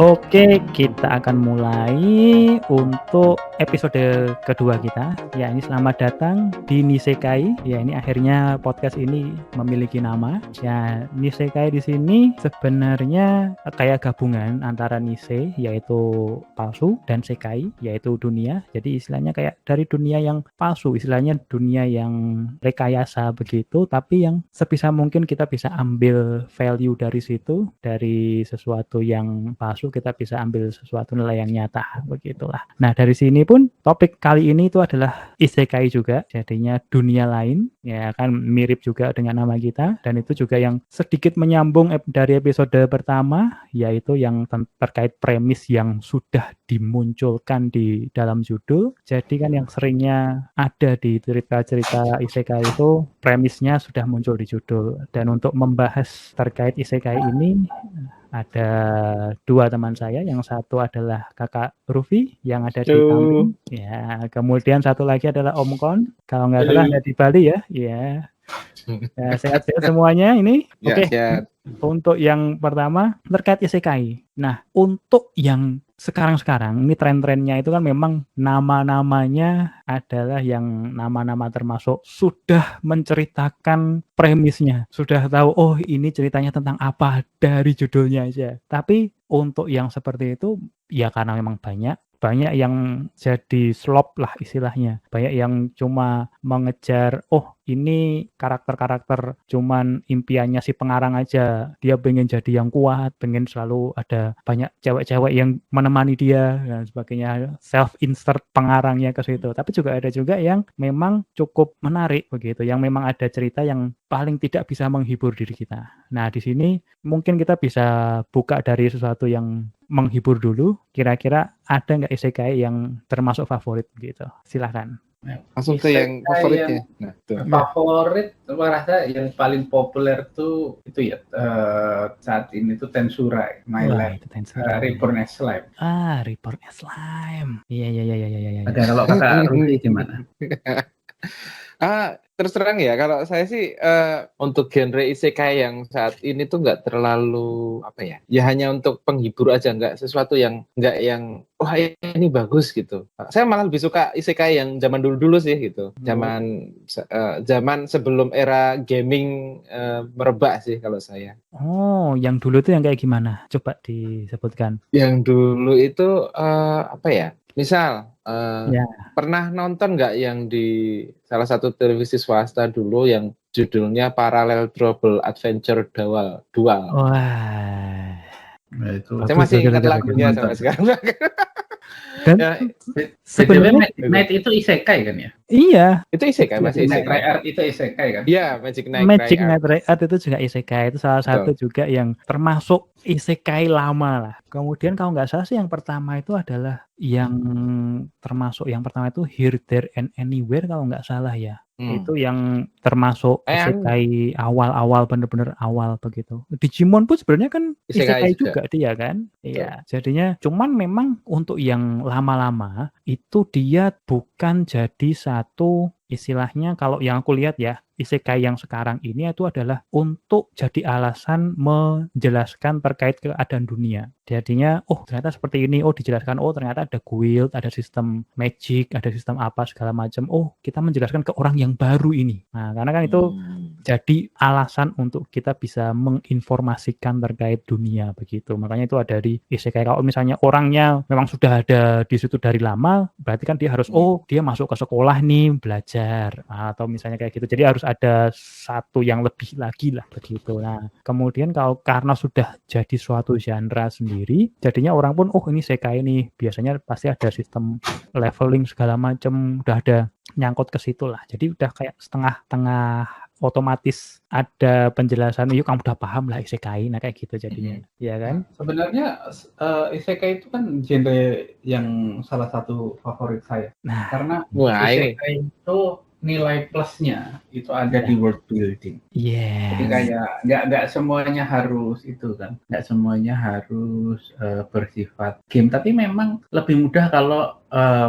Oke, kita akan mulai untuk episode kedua kita. Ya, ini selamat datang di Nisekai. Ya, ini akhirnya podcast ini memiliki nama. Ya, Nisekai di sini sebenarnya kayak gabungan antara Nise, yaitu palsu, dan Sekai, yaitu dunia. Jadi istilahnya kayak dari dunia yang palsu, istilahnya dunia yang rekayasa begitu, tapi yang sebisa mungkin kita bisa ambil value dari situ, dari sesuatu yang palsu kita bisa ambil sesuatu nilai yang nyata, begitulah. Nah, dari sini pun topik kali ini itu adalah isekai juga, jadinya dunia lain, ya kan, mirip juga dengan nama kita, dan itu juga yang sedikit menyambung dari episode pertama, yaitu yang terkait premis yang sudah dimunculkan di dalam judul. Jadi kan yang seringnya ada di cerita-cerita isekai itu premisnya sudah muncul di judul. Dan untuk membahas terkait isekai ini ada dua teman saya, yang satu adalah kakak Rufi yang ada di samping, ya. Kemudian satu lagi adalah Om Kon, kalau nggak salah ada di Bali ya, ya. Ya, sehat-sehat semuanya ini. Ya, Oke. sehat. Untuk yang pertama terkait isekai. Nah, untuk yang sekarang-sekarang ini tren-trennya itu kan memang nama-namanya adalah yang nama-nama termasuk sudah menceritakan premisnya, sudah tahu oh ini ceritanya tentang apa dari judulnya aja. Tapi untuk yang seperti itu ya karena memang banyak yang jadi slop lah istilahnya. Banyak yang cuma mengejar, oh ini karakter-karakter cuman impiannya si pengarang aja. Dia pengen jadi yang kuat, pengen selalu ada banyak cewek-cewek yang menemani dia dan sebagainya. Self-insert pengarangnya ke situ. Tapi juga ada juga yang memang cukup menarik begitu, yang memang ada cerita yang paling tidak bisa menghibur diri kita. Nah, di sini mungkin kita bisa buka dari sesuatu yang menghibur dulu. Kira-kira ada nggak isekai yang termasuk favorit gitu? Silahkan. Langsung ke yang favoritnya. Nah, favorit, merasa yang paling populer tuh itu ya saat ini tuh Tensura, My Life, Reborn as Slime. Reborn as Slime. Iya. Ada kalau kakak Rudy gimana? Terus terang ya, kalau saya sih untuk genre isekai yang saat ini tuh nggak terlalu apa ya, ya hanya untuk penghibur aja, nggak sesuatu yang wah ini bagus gitu. Saya malah lebih suka isekai yang zaman dulu sih gitu, zaman sebelum era gaming merebak sih kalau saya. Oh, yang dulu tuh yang kayak gimana? Coba disebutkan. Yang dulu itu apa ya? Misal pernah nonton nggak yang di salah satu televisi swasta dulu yang judulnya Parallel Trouble Adventure Dual? Wah. Nah, itu saya masih ingat lagunya sampai sekarang. Dan ya, sebenarnya Magic Knight itu isekai kan ya? Iya. Itu isekai, masih isekai. Magic Knight itu isekai kan? Iya, Magic Knight Art itu juga isekai. Itu salah satu juga yang termasuk isekai lama lah. Kemudian kalau nggak salah sih yang pertama itu adalah yang termasuk yang pertama itu Here, There, and Anywhere kalau nggak salah ya. Itu yang termasuk isekai awal-awal, bener-bener awal begitu. Digimon pun sebenarnya kan isekai juga dia kan. Iya. Jadinya cuman memang untuk yang lama-lama itu dia bukan jadi satu istilahnya, kalau yang aku lihat ya, isekai yang sekarang ini itu adalah untuk jadi alasan menjelaskan terkait keadaan dunia. Jadinya, oh ternyata seperti ini, oh dijelaskan, oh ternyata ada guild, ada sistem magic, ada sistem apa segala macam. Oh kita menjelaskan ke orang yang baru ini. Nah karena kan itu jadi alasan untuk kita bisa menginformasikan terkait dunia begitu. Makanya itu ada di isekai. Kalau misalnya orangnya memang sudah ada di situ dari lama, berarti kan dia harus, oh dia masuk ke sekolah nih belajar, atau misalnya kayak gitu. Jadi harus ada satu yang lebih lagi lah begitu. Nah kemudian kalau karena sudah jadi suatu genre sendiri, jadinya orang pun oh ini isekai nih, biasanya pasti ada sistem leveling segala macam, udah ada nyangkut ke situ lah. Jadi udah kayak setengah-tengah otomatis ada penjelasan, yuk kamu udah paham lah isekai, nah kayak gitu jadinya, ya kan? Sebenarnya isekai itu kan genre yang salah satu favorit saya. Nah, karena isekai itu nilai plusnya itu ada di world building. Jadi kayak nggak semuanya harus itu kan, nggak semuanya harus bersifat game. Tapi memang lebih mudah kalau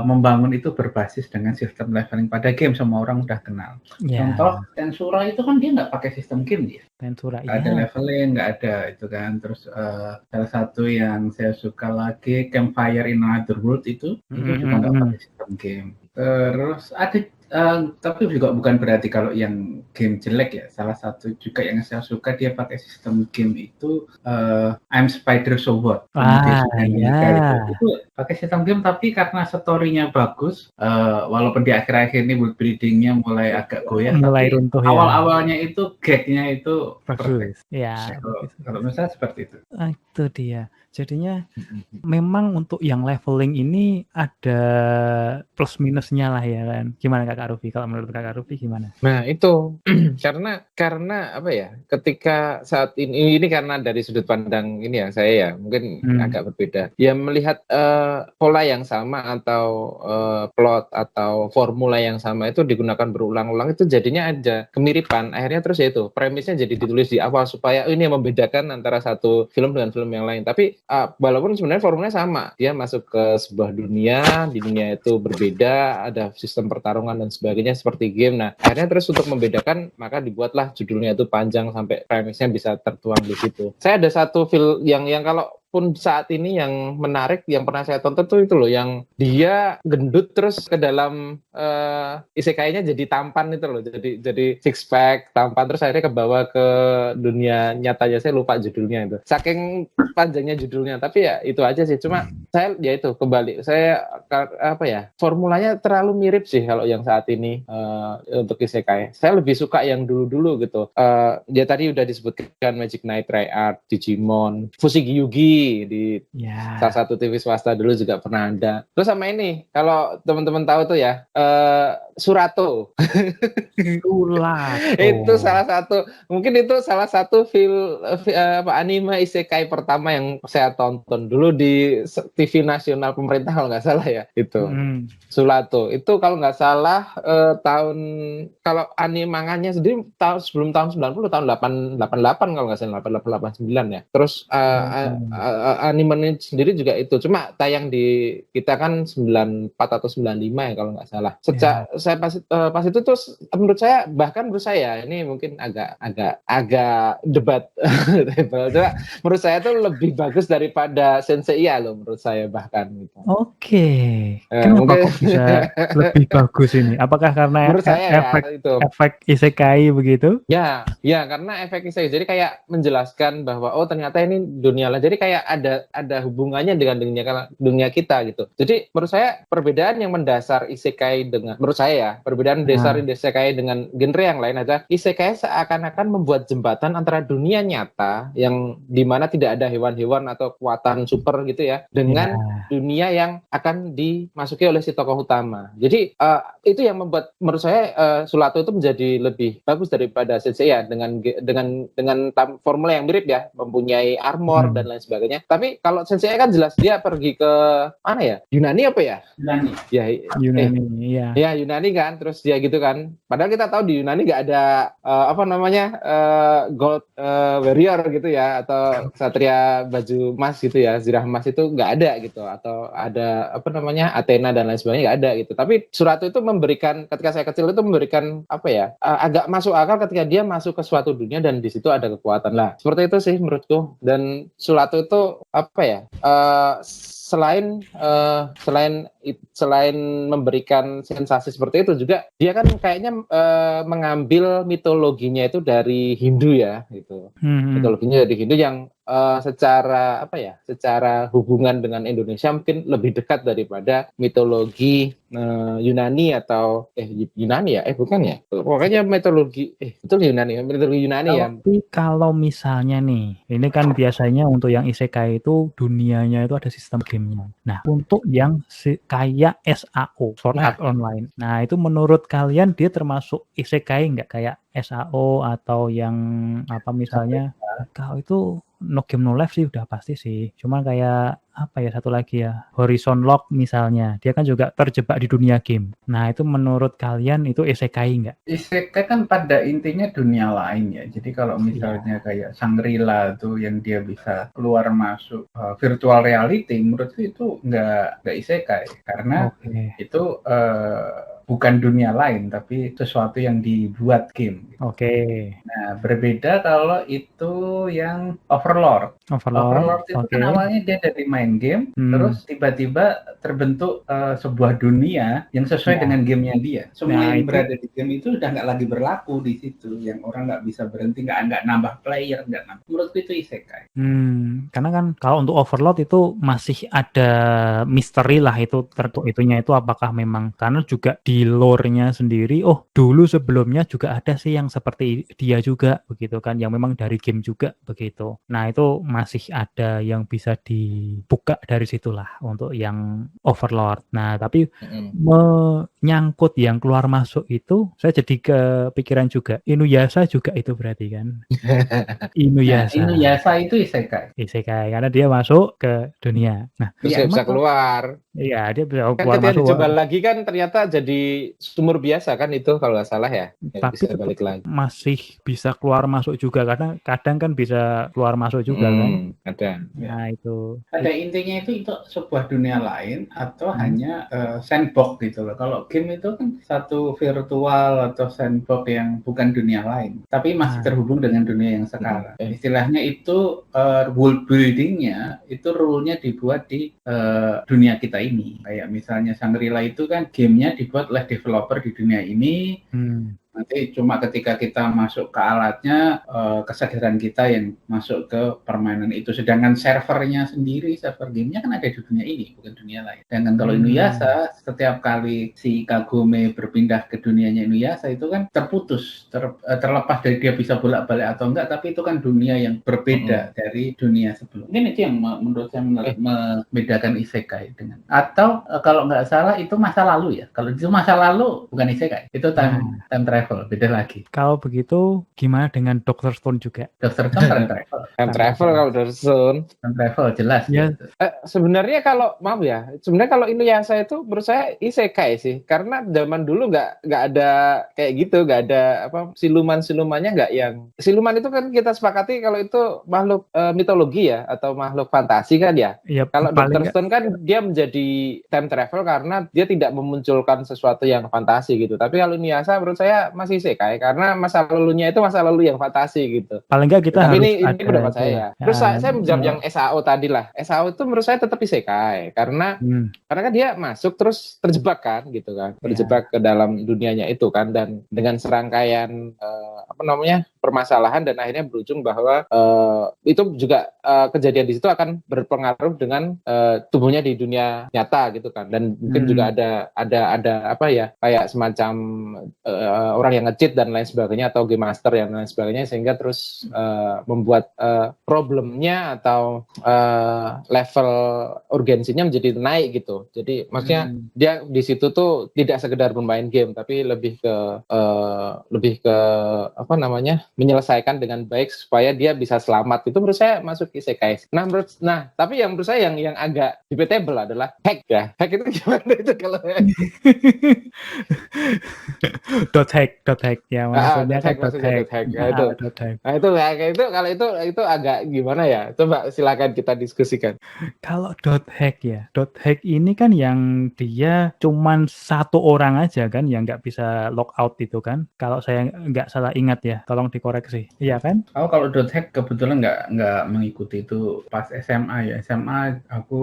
membangun itu berbasis dengan sistem leveling pada game, semua orang udah kenal. Contoh Tensura itu kan dia nggak pakai sistem game dia. Tensura ada leveling, nggak ada itu kan. Terus salah satu yang saya suka lagi Campfire in Another World itu juga nggak pakai sistem game. Terus ada tapi juga bukan berarti kalau yang game jelek ya. Salah satu juga yang saya suka dia pakai sistem game itu I'm Spider So What. Itu pakai sistem game, tapi karena story-nya bagus, walaupun di akhir-akhir ini world building-nya mulai agak goyah, mulai tapi runtuh awal-awalnya itu gag-nya itu bagus. Ya. Kalau misalnya seperti itu. Itu dia. Jadinya memang untuk yang leveling ini ada plus minusnya lah ya kan. Gimana Kak Rufi? Kalau menurut Kak Rufi gimana? Nah itu karena apa ya? Ketika saat ini karena dari sudut pandang ini ya saya ya mungkin agak berbeda. Ya melihat pola yang sama atau plot atau formula yang sama itu digunakan berulang-ulang itu jadinya ada kemiripan. Akhirnya terus ya itu premisnya jadi ditulis di awal supaya ini yang membedakan antara satu film dengan film yang lain. Tapi walaupun sebenarnya formulanya sama, dia masuk ke sebuah dunia, di dunia itu berbeda, ada sistem pertarungan dan sebagainya seperti game. Nah, akhirnya terus untuk membedakan, maka dibuatlah judulnya itu panjang sampai premisnya bisa tertuang di situ. Saya ada satu film yang kalau pun saat ini yang menarik yang pernah saya tonton tuh itu loh, yang dia gendut terus ke dalam isekainya jadi tampan itu loh, jadi six pack tampan terus akhirnya kebawa ke dunia nyatanya. Saya lupa judulnya itu, saking panjangnya judulnya, tapi ya itu aja sih. Cuma saya ya itu kembali saya apa ya, formulanya terlalu mirip sih kalau yang saat ini untuk isekai. Saya lebih suka yang dulu-dulu gitu. Dia tadi udah disebutkan Magic Knight, Triad, Digimon, Fushigi Yugi di salah satu TV swasta dulu juga pernah ada. Terus sama ini, kalau teman-teman tahu tuh ya, Surato. Itu mungkin itu salah satu anime isekai pertama yang saya tonton dulu di TV nasional pemerintah kalau nggak salah ya, itu. Surato. Itu kalau nggak salah kalau anime manganya sendiri sebelum tahun 90, tahun 88 kalau nggak salah, 88, 89 ya. Terus animenya sendiri juga itu, cuma tayang di kita kan 94 atau 95 ya kalau nggak salah. Saya pas itu terus menurut saya ini mungkin agak debat cuma menurut saya tuh lebih bagus daripada Senseiya loh, menurut saya bahkan gitu. Kenapa kok bisa lebih bagus ini? Apakah karena efek isekai begitu? Ya karena efek isekai, jadi kayak menjelaskan bahwa ternyata ini dunia lah. Jadi kayak ada hubungannya dengan dunia kita gitu. Jadi menurut saya perbedaan yang mendasar isekai dengan, menurut saya ya, perbedaan dasar isekai dengan genre yang lain adalah isekai seakan-akan membuat jembatan antara dunia nyata yang dimana tidak ada hewan-hewan atau kekuatan super gitu ya, dengan dunia yang akan dimasuki oleh si tokoh utama. Jadi itu yang membuat menurut saya Surato itu menjadi lebih bagus daripada Senseiya dengan formula yang mirip ya, mempunyai armor dan lain sebagainya. Tapi kalau Senseiya kan jelas dia pergi ke mana ya? Yunani apa ya? Yunani. Ya Yunani kan, terus dia gitu kan. Padahal kita tahu di Yunani nggak ada gold warrior gitu ya, atau satria baju emas gitu ya, zirah emas itu nggak ada gitu, atau ada Athena dan lain sebagainya nggak ada gitu. Tapi Surato itu memberikan, ketika saya kecil itu memberikan agak masuk akal ketika dia masuk ke suatu dunia dan di situ ada kekuatan lah. Seperti itu sih menurutku. Dan Surato itu selain memberikan sensasi seperti itu juga, dia kan kayaknya mengambil mitologinya itu dari Hindu ya gitu. Mitologinya dari Hindu yang secara hubungan dengan Indonesia mungkin lebih dekat daripada mitologi Yunani atau Yunani ya bukan ya, pokoknya mitologi Yunani ya. Tapi kalau misalnya nih, ini kan biasanya untuk yang isekai itu dunianya itu ada sistem gamenya. Nah, untuk yang kayak SAO, Sword Art Online, nah itu menurut kalian dia termasuk isekai nggak, kayak SAO atau yang misalnya kalau itu No Game No Life sih udah pasti sih. Cuma kayak apa ya, satu lagi ya, Horizon Log misalnya, dia kan juga terjebak di dunia game. Nah, itu menurut kalian itu isekai nggak? Isekai kan pada intinya dunia lain ya. Jadi kalau Iya. misalnya kayak Shangri-La tuh yang dia bisa keluar masuk virtual reality, menurutku itu nggak isekai karena Oke. itu bukan dunia lain tapi sesuatu yang dibuat game. Oke. Nah, berbeda kalau itu yang Overlord. Overlord itu Oke. kan awalnya dia dari main game, terus tiba-tiba terbentuk sebuah dunia yang sesuai Ya. dengan gamenya dia. Semua Nah, yang itu berada di game itu udah nggak lagi berlaku di situ, yang orang nggak bisa berhenti, nggak nambah player, nggak nambah. Menurutku itu isekai. karena kan kalau untuk Overlord itu masih ada misteri lah, itu itunya itu apakah memang, karena juga di lore-nya sendiri, oh dulu sebelumnya juga ada sih yang seperti dia juga begitu kan, yang memang dari game juga begitu. Nah, itu masih ada yang bisa dibuka dari situlah untuk yang Overlord. Nah, tapi menyangkut yang keluar masuk itu, saya jadi kepikiran juga Inuyasha juga itu berarti kan. Nah, Inuyasha Inuyasha itu isekai. isekai karena dia masuk ke dunia. Nah, Terus Iya, nggak bisa keluar. iya dia bisa Kan keluar ketika masuk, dicoba lagi kan ternyata jadi sumur biasa kan itu kalau nggak salah ya. tapi Bisa tetap balik lagi. masih bisa keluar masuk juga karena kadang kan bisa keluar masuk juga kan. Ada. Nah, itu. Pada intinya itu sebuah dunia lain atau Hmm. hanya sandbox gitu loh. Kalau game itu kan satu virtual atau sandbox yang bukan dunia lain, tapi masih Nah, terhubung dengan dunia yang sekarang. Istilahnya itu world buildingnya itu rule-nya dibuat di dunia kita ini. Kayak misalnya Shangri-La itu kan gamenya dibuat oleh developer di dunia ini. Nanti cuma ketika kita masuk ke alatnya, kesadaran kita yang masuk ke permainan itu. Sedangkan servernya sendiri, server gamenya kan ada di dunia ini, bukan dunia lain. Sedangkan kalau Inuyasha, setiap kali si Kagome berpindah ke dunianya Inuyasha itu kan terputus, terlepas dari dia bisa bolak-balik atau enggak, tapi itu kan dunia yang berbeda dari dunia sebelum. Mungkin itu yang menurut saya membedakan isekai dengan. Atau kalau nggak salah itu masa lalu ya. Kalau itu masa lalu bukan isekai, itu time travel. Beda lagi. Kalau begitu gimana dengan Dr. Stone juga? Dr. Stone time travel. Time travel kalau Dr. Stone. Time travel jelas. Ya. Gitu. Sebenarnya kalau maaf ya, sebenarnya kalau Inuyasha itu menurut saya isekai sih, karena zaman dulu nggak ada kayak gitu, nggak ada apa siluman-silumannya, nggak yang siluman itu kan kita sepakati kalau itu makhluk mitologi ya atau makhluk fantasi kan ya. Kalau Dr. Stone kan dia menjadi time travel karena dia tidak memunculkan sesuatu yang fantasi gitu. Tapi kalau Inuyasha menurut saya masih isekai karena masa lalunya itu masa lalu yang fantasi gitu. Paling nggak kita tapi harus ini pendapat saya ya. Terus saya menjawab yang SAO tadi lah. SAO itu menurut saya tetap isekai karena kan dia masuk terus terjebak kan gitu kan. Terjebak ke dalam dunianya itu kan, dan dengan serangkaian permasalahan dan akhirnya berujung bahwa itu juga kejadian di situ akan berpengaruh dengan tubuhnya di dunia nyata gitu kan, dan mungkin juga ada apa ya, kayak semacam orang yang nge-cheat dan lain sebagainya atau game master yang lain sebagainya, sehingga terus membuat problemnya atau level urgensinya menjadi naik gitu. Jadi maksudnya dia di situ tuh tidak sekedar bermain game tapi lebih ke apa namanya, menyelesaikan dengan baik supaya dia bisa selamat. Itu menurut saya masuk isekai. Tapi yang menurut saya yang agak debatable adalah hack ya. Hack itu gimana itu kalau hack ya, maksudnya hack. Itu kalau itu agak gimana ya? Coba silakan kita diskusikan. Kalau hack ini kan yang dia cuman satu orang aja kan yang nggak bisa logout itu kan, kalau saya nggak salah ingat ya, tolong dikoreksi. Iya kan? Kalau hack kebetulan nggak mengikuti itu pas SMA ya. SMA aku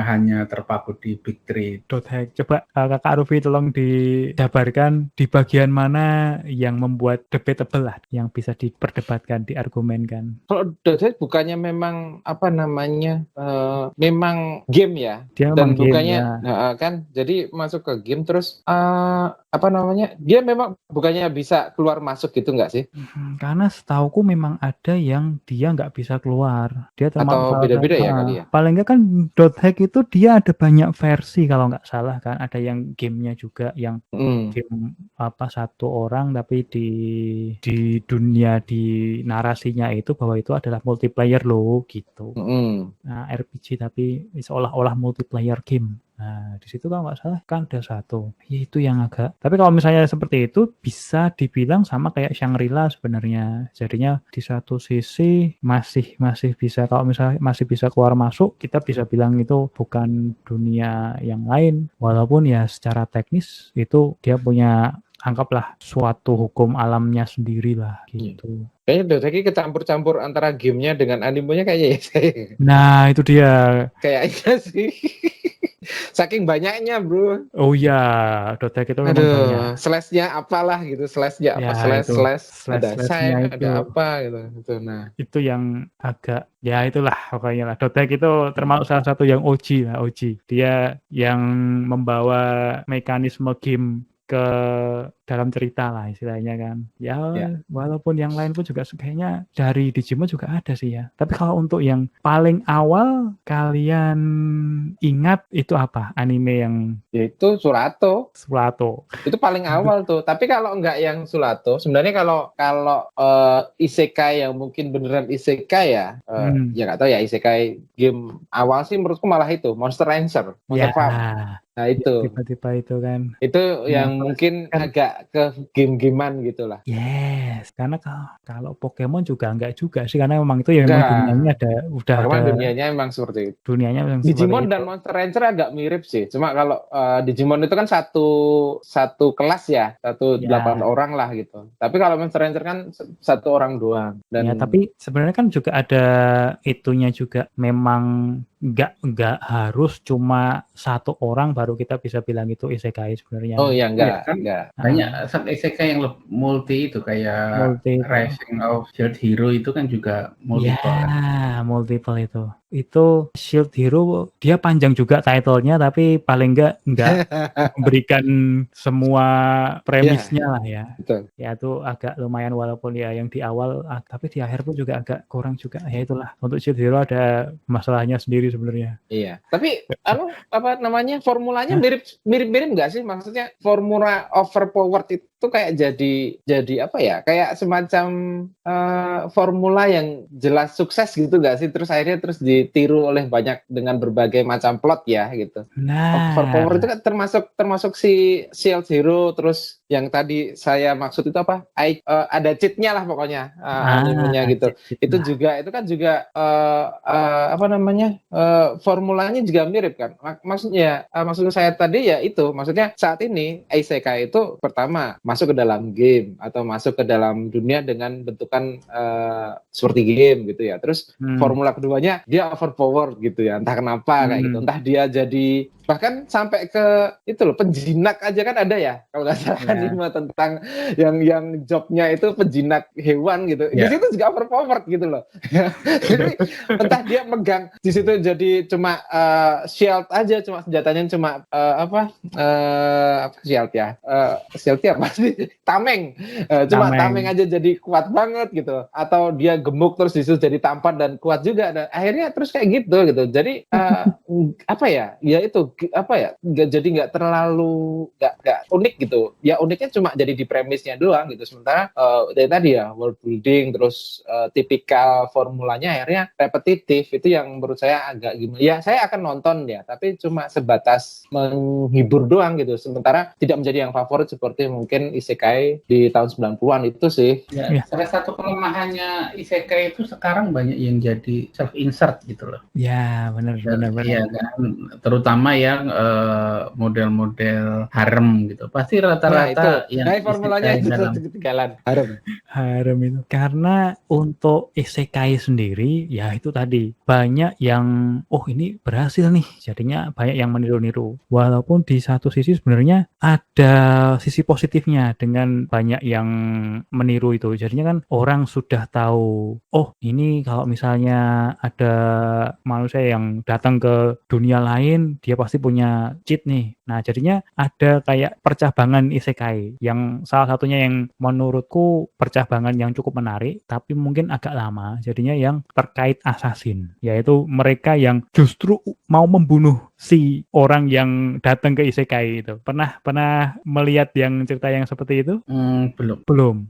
hanya terpaku di Big Three. Hack. Coba Kakak Rufi tolong dijabarkan di bagian mana yang membuat debatable lah, yang bisa diperdebatkan, diargumenkan. Kalau hack bukannya memang apa namanya, memang game ya, dia dan game, bukannya ya. Kan jadi masuk ke game terus apa namanya, dia memang bukannya bisa keluar masuk gitu nggak sih? Karena setauku memang ada yang dia nggak bisa keluar. Dia atau beda-beda ya kali ya. Paling nggak kan hack itu dia ada banyak versi kalau nggak salah kan. Ada yang gamenya juga yang game satu orang tapi di dunia di narasinya itu bahwa itu adalah multiplayer loh gitu. Nah, RPG tapi seolah-olah multiplayer game. Nah, di situ kalau nggak salah kan ada satu. Ya, itu yang agak. Tapi kalau misalnya seperti itu bisa dibilang sama kayak Shangri-La sebenarnya. Jadinya di satu sisi masih bisa, kalau misalnya masih bisa keluar masuk, kita bisa bilang itu bukan dunia yang lain. Walaupun ya secara teknis itu dia punya, anggaplah suatu hukum alamnya sendiri lah gitu. Kayaknya Doteki kecampur-campur antara gamenya dengan animenya kayaknya ya saya. Nah itu dia. Kayaknya sih. Saking banyaknya bro. Oh iya, Doteki itu memang banyak. Slash-nya apalah gitu, slash-nya apa, Ya, slash, ada slash-nya sign, itu. ada apa gitu. Nah, itu yang agak, ya itulah pokoknya lah. Doteki itu termasuk salah satu yang OG lah, OG. Dia yang membawa mekanisme game ke dalam cerita lah istilahnya kan. Ya, walaupun yang lain pun juga kayaknya dari Digimon juga ada sih ya. Tapi kalau untuk yang paling awal kalian ingat itu apa? Anime yang yaitu Surato. Itu paling awal tuh. Tapi kalau enggak yang Surato, sebenarnya kalau isekai yang mungkin beneran isekai ya, ya nggak tahu ya, isekai game awal sih menurutku malah itu Monster Rancher, Monster Farm. Nah itu tiba-tiba itu kan itu yang mungkin kan agak ke game-gamean gitulah. Yes, karena kalau Pokemon juga enggak juga sih, karena memang itu ya memang dunianya dunianya memang seperti itu. Dunianya memang Digimon dan Monster Rancher agak mirip sih. Cuma kalau Digimon itu kan satu kelas ya, 8 orang lah gitu. Tapi kalau Monster Rancher kan 1 orang doang. Dan ya, tapi sebenarnya kan juga ada itunya juga, memang nggak harus cuma 1 orang baru kita bisa bilang itu isekai sebenarnya. Oh iya, enggak. Banyak isekai yang multi itu kayak Rising of Shield Hero itu kan juga multiple. Ya, multiple itu. Itu Shield Hero dia panjang juga title-nya, tapi paling enggak memberikan semua premisnya lah ya. Betul. Ya itu agak lumayan, walaupun ya yang di awal, tapi di akhir pun juga agak kurang juga. Ya itulah, untuk Shield Hero ada masalahnya sendiri sebenarnya. Iya. Tapi apa namanya, formulanya mirip-mirip nggak sih? Maksudnya formula overpowered itu kayak jadi apa ya? Kayak semacam formula yang jelas sukses gitu nggak sih? Terus akhirnya ditiru oleh banyak dengan berbagai macam plot ya gitu. Nah, overpower itu kan termasuk si Shield Hero, terus yang tadi saya maksud itu apa? Ada cheat-nya lah pokoknya animenya gitu. Itu juga apa namanya? Formulanya juga mirip kan. Maksud saya tadi ya itu, maksudnya saat ini isekai itu pertama masuk ke dalam game atau masuk ke dalam dunia dengan bentukan seperti game gitu ya. Terus formula keduanya dia overpowered gitu ya, entah kenapa kayak gitu, entah dia jadi bahkan sampai ke itu loh, penjinak aja kan ada ya kalau nggak salah anime tentang yang jobnya itu penjinak hewan gitu. Di situ juga overpowered gitu loh. Jadi entah dia megang di situ jadi cuma shield aja, cuma senjatanya cuma apa shield ya, shieldnya apa sih, tameng, cuma tameng aja jadi kuat banget gitu, atau dia gemuk terus di situ jadi tampan dan kuat juga. Dan akhirnya terus kayak gitu. Jadi apa ya itu apa ya, nggak terlalu nggak unik gitu ya. Uniknya cuma jadi di premisnya doang gitu. Sementara dari tadi ya world building terus tipikal formulanya akhirnya repetitif. Itu yang menurut saya agak gimana ya, saya akan nonton ya, tapi cuma sebatas menghibur doang gitu. Sementara tidak menjadi yang favorit seperti mungkin isekai di tahun 90-an itu sih. Salah satu kelemahannya isekai itu sekarang banyak yang jadi self insert gitu loh. Ya benar. Iya kan, terutama yang model-model harem gitu. Pasti rata-rata yang formulanya itu ketinggalan harem itu. Karena untuk isekai sendiri ya itu tadi banyak yang ini berhasil nih, jadinya banyak yang meniru-niru. Walaupun di satu sisi sebenarnya ada sisi positifnya dengan banyak yang meniru itu. Jadinya kan orang sudah tahu, ini kalau misalnya ada manusia yang datang ke dunia lain, dia pasti punya cheat nih. Nah, jadinya ada kayak percabangan isekai yang salah satunya yang menurutku percabangan yang cukup menarik, tapi mungkin agak lama. Jadinya yang terkait assassin, yaitu mereka yang justru mau membunuh si orang yang datang ke isekai itu. Pernah melihat yang cerita yang seperti itu? Belum. Belum.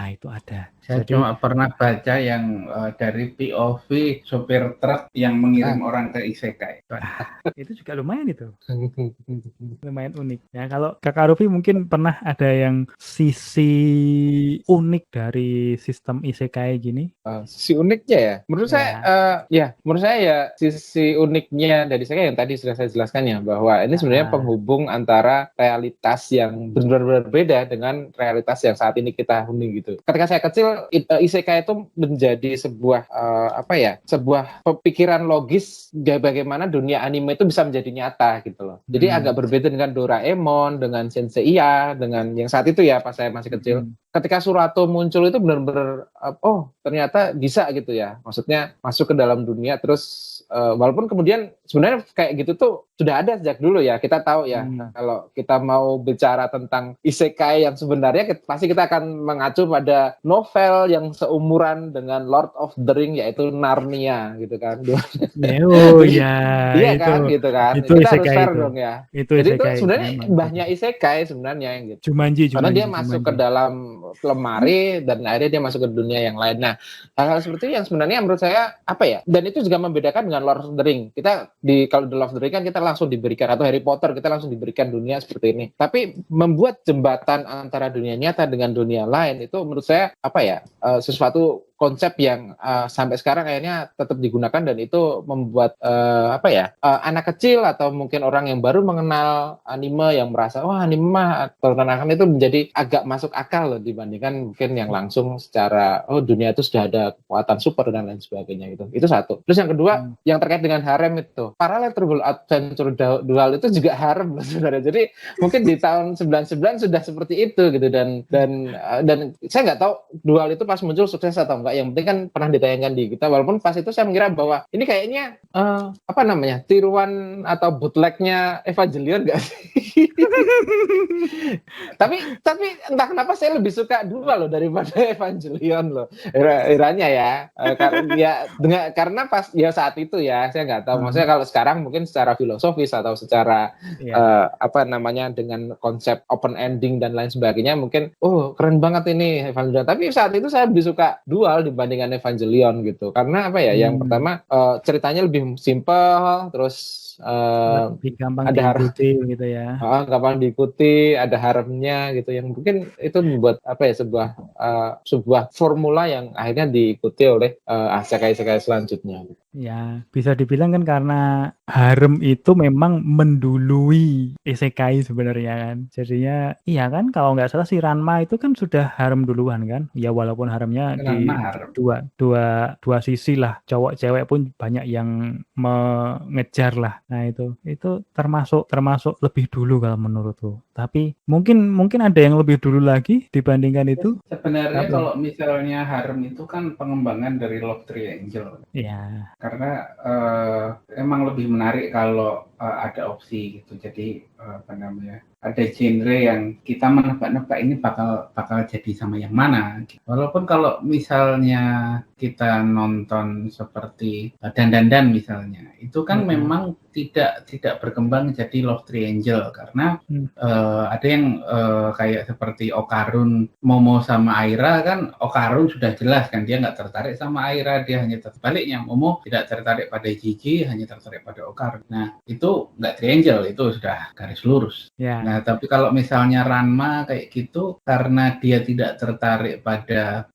Itu ada. Saya Jadi cuma pernah baca yang dari POV sopir truk yang mengirim orang ke isekai. itu juga lumayan itu. Lumayan unik. Ya, kalau Kakak Rufi mungkin pernah ada yang sisi unik dari sistem isekai gini? Sisi uniknya ya, menurut saya ya sisi uniknya dari saya yang tadi sudah saya jelaskan ya, bahwa ini sebenarnya penghubung antara realitas yang benar-benar berbeda dengan realitas yang saat ini kita huni gitu. Ketika saya kecil, isekai itu menjadi sebuah sebuah pemikiran logis bagaimana dunia anime itu bisa menjadi nyata gitu loh. Jadi agak berbeda dengan Doraemon, dengan Senseiya, dengan yang saat itu ya pas saya masih kecil. Ketika Surato muncul itu benar-benar ternyata bisa gitu ya. Maksudnya masuk ke dalam dunia terus walaupun kemudian sebenarnya kayak gitu tuh sudah ada sejak dulu ya. Kita tahu ya kalau kita mau bicara tentang isekai yang sebenarnya pasti kita akan mengacu pada novel yang seumuran dengan Lord of the Ring yaitu Narnia gitu kan. Iya kan gitu kan. Itu kita harus isekai fair itu. dong ya. Itu Jadi itu isekai, sebenarnya memang. banyak isekai sebenarnya gitu. Jumanji. Karena dia masuk ke dalam lemari dan akhirnya dia masuk ke dunia yang lain. Nah, hal-hal seperti itu yang sebenarnya menurut saya dan itu juga membedakan dengan Lord of the Ring. Kita kalau The Lord of the Ring kan kita langsung diberikan, atau Harry Potter kita langsung diberikan dunia seperti ini. Tapi membuat jembatan antara dunia nyata dengan dunia lain itu menurut saya sesuatu konsep yang sampai sekarang akhirnya tetap digunakan, dan itu membuat anak kecil atau mungkin orang yang baru mengenal anime yang merasa anime mah tontonan itu menjadi agak masuk akal loh dibandingkan mungkin yang langsung secara dunia itu sudah ada kekuatan super dan lain sebagainya gitu. Itu satu. Terus yang kedua yang terkait dengan harem itu, Parallel Trouble Adventure Dual itu juga harem loh sebenarnya. Jadi mungkin di tahun 99 sudah seperti itu gitu, dan saya nggak tahu Dual itu pas muncul sukses atau enggak. Yang penting kan pernah ditayangkan di kita, walaupun pas itu saya mengira bahwa ini kayaknya tiruan atau bootlegnya Evangelion nggak sih? tapi entah kenapa saya lebih suka Dual loh daripada Evangelion loh, eranya ya. Karena pas saat itu ya saya nggak tahu. Maksudnya kalau sekarang mungkin secara filosofis atau secara dengan konsep open ending dan lain sebagainya mungkin keren banget ini Evangelion. Tapi saat itu saya lebih suka Dual dibandingkan Evangelion gitu. Karena yang pertama ceritanya lebih simpel, terus lebih gampang diikuti gitu ya. Gampang diikuti, ada haremnya gitu, yang mungkin itu membuat sebuah formula yang akhirnya diikuti oleh isekai selanjutnya. Ya, bisa dibilang kan karena harem itu memang mendului isekai sebenarnya kan. Jadinya iya kan, kalau nggak salah si Ranma itu kan sudah harem duluan kan. Ya walaupun haremnya di dua sisi lah, cowok cewek pun banyak yang mengejar lah. Nah itu termasuk lebih dulu kalau menurutku. Tapi mungkin ada yang lebih dulu lagi dibandingkan itu. Sebenarnya kalau misalnya harem itu kan pengembangan dari Love Triangle. Iya. Karena emang lebih menarik kalau ada opsi gitu. Jadi ada genre yang kita menebak-nebak ini bakal jadi sama yang mana. Walaupun kalau misalnya kita nonton seperti Dan misalnya, itu kan memang tidak berkembang jadi Love Triangle, karena ada yang kayak seperti Okarun, Momo sama Aira kan. Okarun sudah jelas kan dia nggak tertarik sama Aira, dia hanya terbaliknya. Momo tidak tertarik pada Gigi, hanya tertarik pada Okarun. Nah itu nggak triangle, itu sudah garis lurus. Ya. Nah tapi kalau misalnya Ranma kayak gitu, karena dia tidak tertarik pada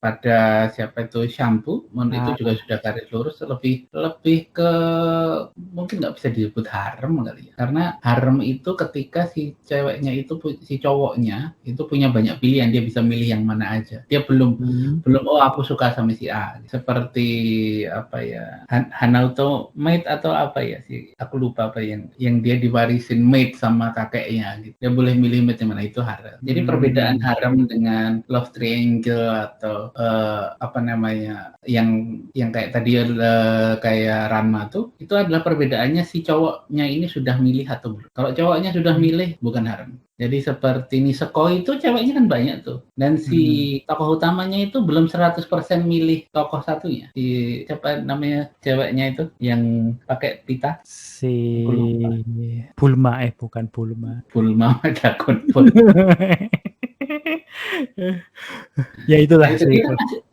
siapa itu Shampoo, itu juga sudah garis lurus, lebih ke mungkin nggak bisa disebut harem kali ya, karena harem itu ketika si ceweknya itu si cowoknya itu punya banyak pilihan, dia bisa milih yang mana aja. Dia belum aku suka sama si A, seperti Hanauto maid atau sih aku lupa yang dia diwarisin maid sama kakeknya gitu. Dia boleh milih maid yang mana, itu harem. Jadi perbedaan harem dengan Love Triangle atau yang kayak tadi kayak Ranma tuh, itu adalah perbedaannya si cowoknya ini sudah milih atau belum. Kalau cowoknya sudah milih, bukan harem. Jadi seperti Nisekoi itu ceweknya kan banyak tuh. Dan si tokoh utamanya itu belum 100% milih tokoh satunya. Si siapa namanya ceweknya itu yang pakai pita? Si Aku lupa. Bulma bukan Bulma. Bulma Dragon Ball. Ya itulah Nah, itu sih.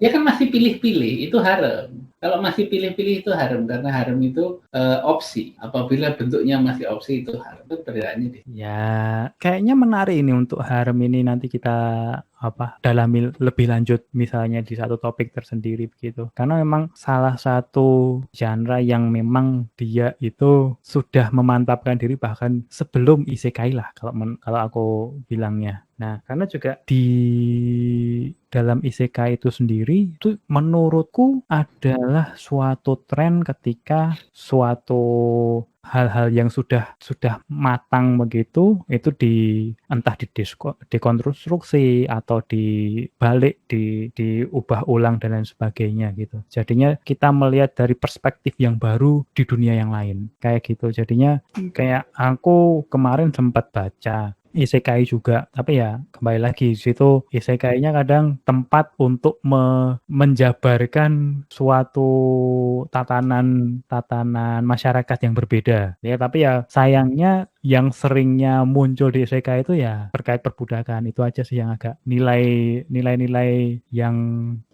dia kan masih pilih-pilih, itu harem. Kalau masih pilih-pilih itu harem, karena harem itu opsi. Apabila bentuknya masih opsi itu harem. Itu perbedaannya deh. Ya, kayaknya menarik ini untuk harem ini nanti kita dalami lebih lanjut misalnya di satu topik tersendiri begitu. Karena memang salah satu genre yang memang dia itu sudah memantapkan diri bahkan sebelum isekai lah kalau aku bilangnya. Nah, karena juga di dalam isekai itu sendiri itu menurutku adalah suatu tren ketika suatu hal-hal yang sudah matang begitu itu entah dikonstruksi atau dibalik diubah ulang dan lain sebagainya gitu. Jadinya kita melihat dari perspektif yang baru di dunia yang lain kayak gitu. Jadinya kayak aku kemarin sempat baca isekai juga, tapi ya kembali lagi di situ isekainya kadang tempat untuk menjabarkan suatu tatanan masyarakat yang berbeda ya, tapi ya sayangnya yang seringnya muncul di isekai itu ya terkait perbudakan. Itu aja sih yang agak nilai-nilai yang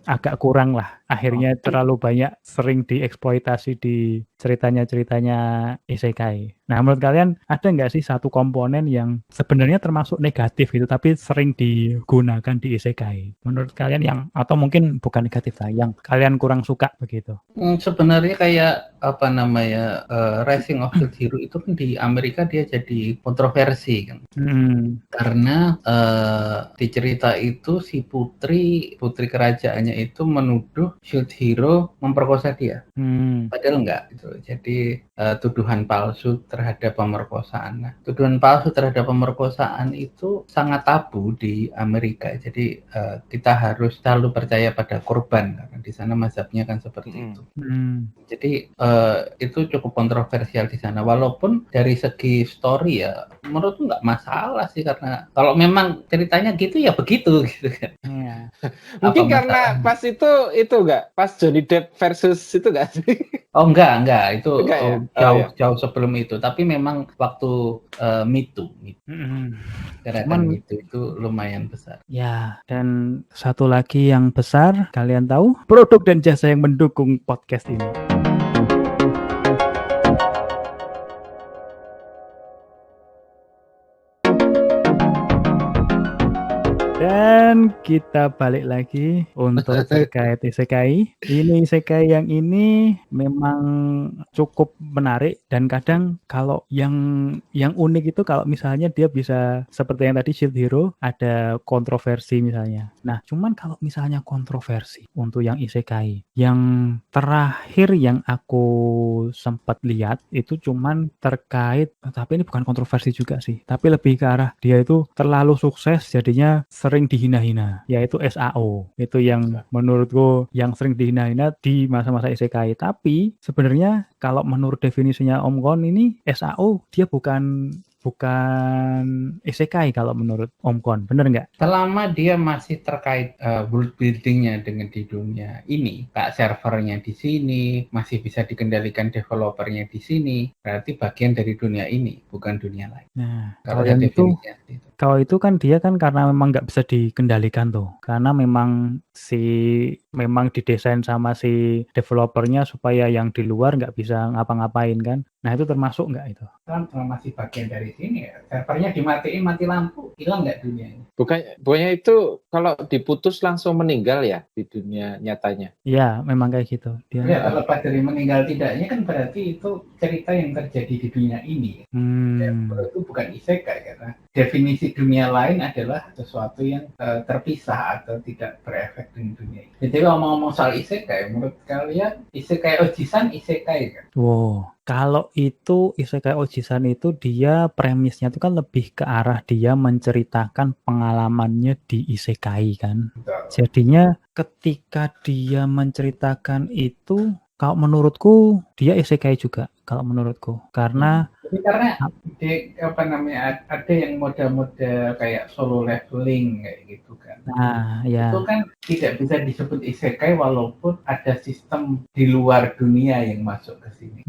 agak kurang lah, akhirnya terlalu banyak sering dieksploitasi di ceritanya isekai. Nah, menurut kalian ada nggak sih satu komponen yang sebenarnya termasuk negatif gitu, tapi sering digunakan di isekai? Menurut kalian yang, atau mungkin bukan negatif lah, yang kalian kurang suka begitu? Sebenarnya kayak apa namanya Rising of the Hero itu kan di Amerika dia jadi kontroversi kan. Karena di cerita itu si putri kerajaannya itu menuduh Shield Hero memperkosa dia. Padahal enggak gitu. Jadi tuduhan palsu terhadap pemerkosaan. Nah, tuduhan palsu terhadap pemerkosaan itu sangat tabu di Amerika. Jadi kita harus selalu percaya pada korban karena di sana mazhabnya kan seperti itu. Jadi itu cukup kontroversial di sana. Walaupun dari segi story ya menurutku nggak masalah sih, karena kalau memang ceritanya gitu ya begitu gitu kan. Mungkin karena pas itu enggak pas Johnny Depp versus itu enggak sih? Oh enggak itu ya? jauh sebelum itu, tapi memang waktu Me Too. Gerakan Me Too itu lumayan besar. Ya, dan satu lagi yang besar, kalian tahu? Produk dan jasa yang mendukung podcast ini. Dan kita balik lagi untuk terkait isekai. Ini isekai yang ini memang cukup menarik, dan kadang kalau yang unik itu kalau misalnya dia bisa seperti yang tadi Shield Hero ada kontroversi misalnya. Nah, cuman kalau misalnya kontroversi untuk yang isekai, yang terakhir yang aku sempat lihat itu cuman terkait, tapi ini bukan kontroversi juga sih, tapi lebih ke arah dia itu terlalu sukses jadinya sering dihina-hina, yaitu SAO. Itu yang menurutku yang sering dihina-hina di masa-masa isekai. Tapi sebenarnya kalau menurut definisinya Om Kon ini SAO dia bukan isekai kalau menurut Om Kon, bener nggak? Selama dia masih terkait world buildingnya dengan di dunia ini, kayak servernya di sini, masih bisa dikendalikan developernya di sini, berarti bagian dari dunia ini, bukan dunia lain. Nah, kalau itu kan dia kan karena memang nggak bisa dikendalikan tuh, karena memang didesain sama si developernya supaya yang di luar nggak bisa ngapa-ngapain kan. Nah, itu termasuk nggak itu? Kan masih bagian dari sini ya, servernya dimatiin, mati lampu, hilang nggak dunianya? Bukannya itu kalau diputus langsung meninggal ya di dunia nyatanya? Iya, memang kayak gitu. Ya, terlepas dari meninggal tidaknya kan berarti itu cerita yang terjadi di dunia ini. Ya, itu bukan isekai karena definisi dunia lain adalah sesuatu yang terpisah atau tidak berefek dengan dunia ini. Jadi ngomong-ngomong soal isekai, menurut kalian isekai Ojisan isekai kan? Wow, kalau itu isekai Ojisan itu dia premisnya itu kan lebih ke arah dia menceritakan pengalamannya di isekai kan. Betul. Jadinya ketika dia menceritakan itu, kalau menurutku dia isekai juga kalau menurutku, karena Jadi karena ada yang model-model kayak solo leveling kayak gitu kan. Nah, Itu ya. kan tidak bisa disebut isekai walaupun ada sistem di luar dunia yang masuk ke sini.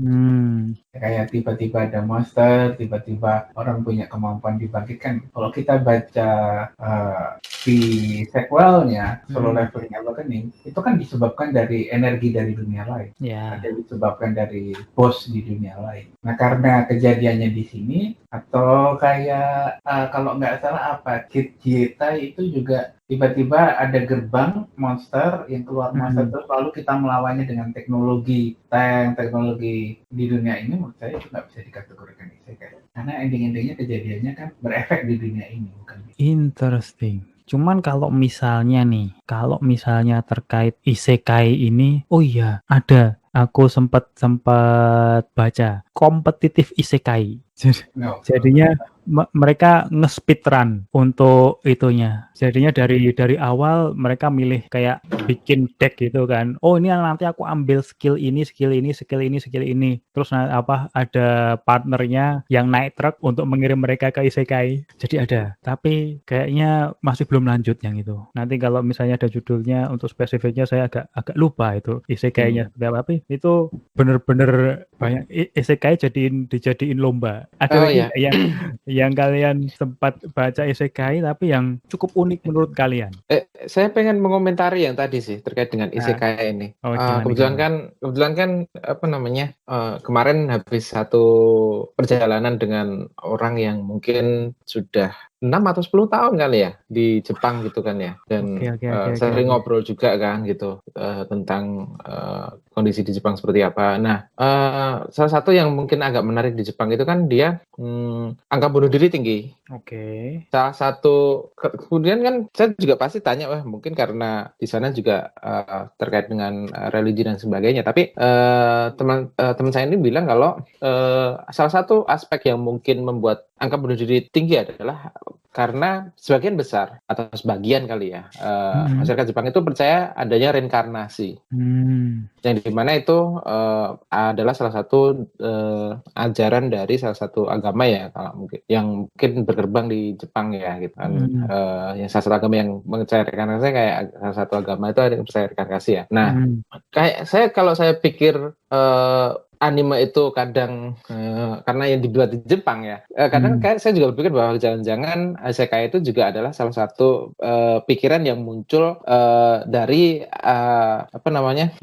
Kayak tiba-tiba ada monster, tiba-tiba orang punya kemampuan dibangkitkan. Kalau kita baca di sequelnya Solo Leveling Awakening, itu kan disebabkan dari energi dari dunia lain. Ya. Ada disebabkan dari bos di dunia lain. Nah, karena kejadiannya di sini, atau kayak kalau nggak salah apa, Jita itu juga tiba-tiba ada gerbang monster yang keluar monster terus lalu kita melawannya dengan teknologi teknologi di dunia ini. Menurut saya itu nggak bisa dikategorikan isekai karena ending-endingnya kejadiannya kan berefek di dunia ini, bukan? Interesting. Cuman kalau misalnya terkait isekai ini, oh iya, ada. Aku sempat baca kompetitif isekai. Jadinya mereka nge-speedrun untuk itunya. Jadinya dari awal mereka milih kayak bikin deck gitu kan. Oh, ini nanti aku ambil skill ini. Terus ada partnernya yang naik truk untuk mengirim mereka ke isekai. Jadi ada, tapi kayaknya masih belum lanjut yang itu. Nanti kalau misalnya ada judulnya untuk spesifiknya saya agak lupa itu isekainya seperti apa. Tapi itu bener-bener banyak isekai dijadiin lomba. Ada lagi yang kalian sempat baca isekai tapi yang cukup unik menurut kalian? Saya pengen mengomentari yang tadi sih terkait dengan isekai ini. Kebetulan kan apa namanya, kemarin habis satu perjalanan dengan orang yang mungkin sudah 6 atau 10 tahun kali ya di Jepang gitu kan ya, dan sering ngobrol juga kan gitu tentang kondisi di Jepang seperti apa. Nah, salah satu yang mungkin agak menarik di Jepang itu kan dia angka bunuh diri tinggi. Salah satu, kemudian kan saya juga pasti tanya, wah mungkin karena di sana juga terkait dengan religi dan sebagainya. Tapi teman saya ini bilang kalau salah satu aspek yang mungkin membuat angka bunuh diri tinggi adalah karena sebagian besar atau sebagian kali ya masyarakat Jepang itu percaya adanya reinkarnasi, yang dimana itu adalah salah satu ajaran dari salah satu agama ya, kalau mungkin yang mungkin berkembang di Jepang ya gitu kan. Yang salah satu agama yang percaya reinkarnasi, kayak salah satu agama itu ada yang percaya reinkarnasi ya. Nah, kayak kalau saya pikir anime itu kadang karena yang dibuat di Jepang ya, kadang kayak saya juga berpikir bahwa jangan-jangan isekai itu juga adalah salah satu pikiran yang muncul dari apa namanya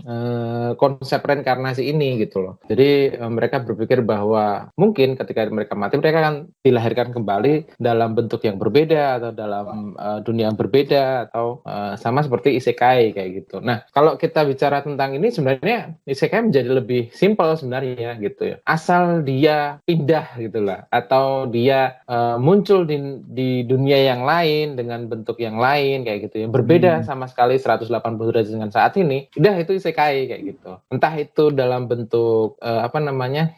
konsep reinkarnasi ini gitu loh. Jadi mereka berpikir bahwa mungkin ketika mereka mati mereka akan dilahirkan kembali dalam bentuk yang berbeda atau dalam dunia yang berbeda, atau sama seperti isekai kayak gitu. Nah, kalau kita bicara tentang ini sebenarnya isekai menjadi lebih simpel sebenarnya gitu ya. Asal dia pindah gitulah, atau dia muncul di dunia yang lain dengan bentuk yang lain kayak gitu, yang berbeda sama sekali 180 derajat dengan saat ini, udah itu isekai kayak gitu. Entah itu dalam bentuk apa namanya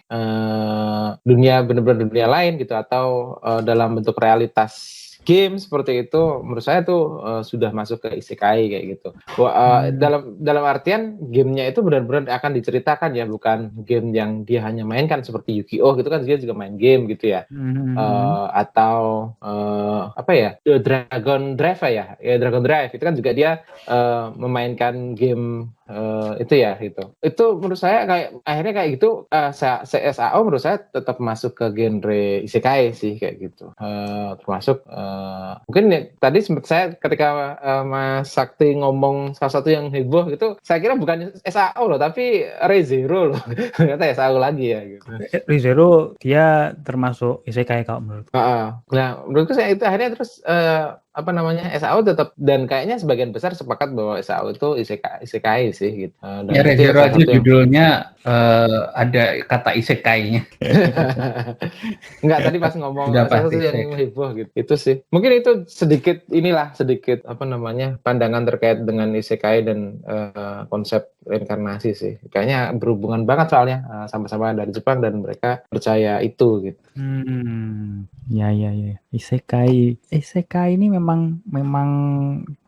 dunia, benar-benar dunia lain gitu, atau dalam bentuk realitas game seperti itu, menurut saya tuh sudah masuk ke isekai kayak gitu. Dalam artian gamenya itu benar-benar akan diceritakan ya, bukan game yang dia hanya mainkan seperti Yu-Gi-Oh gitu kan, dia juga main game gitu ya. Atau apa ya, Dragon Drive ya, Dragon Drive itu kan juga dia memainkan game itu ya gitu. Itu menurut saya kayak akhirnya kayak gitu, SAO menurut saya tetap masuk ke genre isekai sih kayak gitu. Termasuk mungkin ya, tadi sempat saya ketika Mas Sakti ngomong salah satu yang heboh gitu, saya kira bukan SAO loh, tapi Re:Zero loh. Ternyata SAO lagi ya gitu. Re:Zero dia termasuk isekai kalau menurut. Nah, menurutku saya itu akhirnya terus apa namanya, SAO tetap, dan kayaknya sebagian besar sepakat bahwa SAO itu isekai sih gitu. Ya Re:Zero aja judulnya ada kata isekainya. Enggak, tadi pas ngomong salah satu yang heboh gitu. Itu sih. Mungkin itu sedikit apa namanya pandangan terkait dengan isekai dan konsep reinkarnasi sih. Kayaknya berhubungan banget soalnya sama-sama dari Jepang dan mereka percaya itu gitu. Ya. Isekai ini memang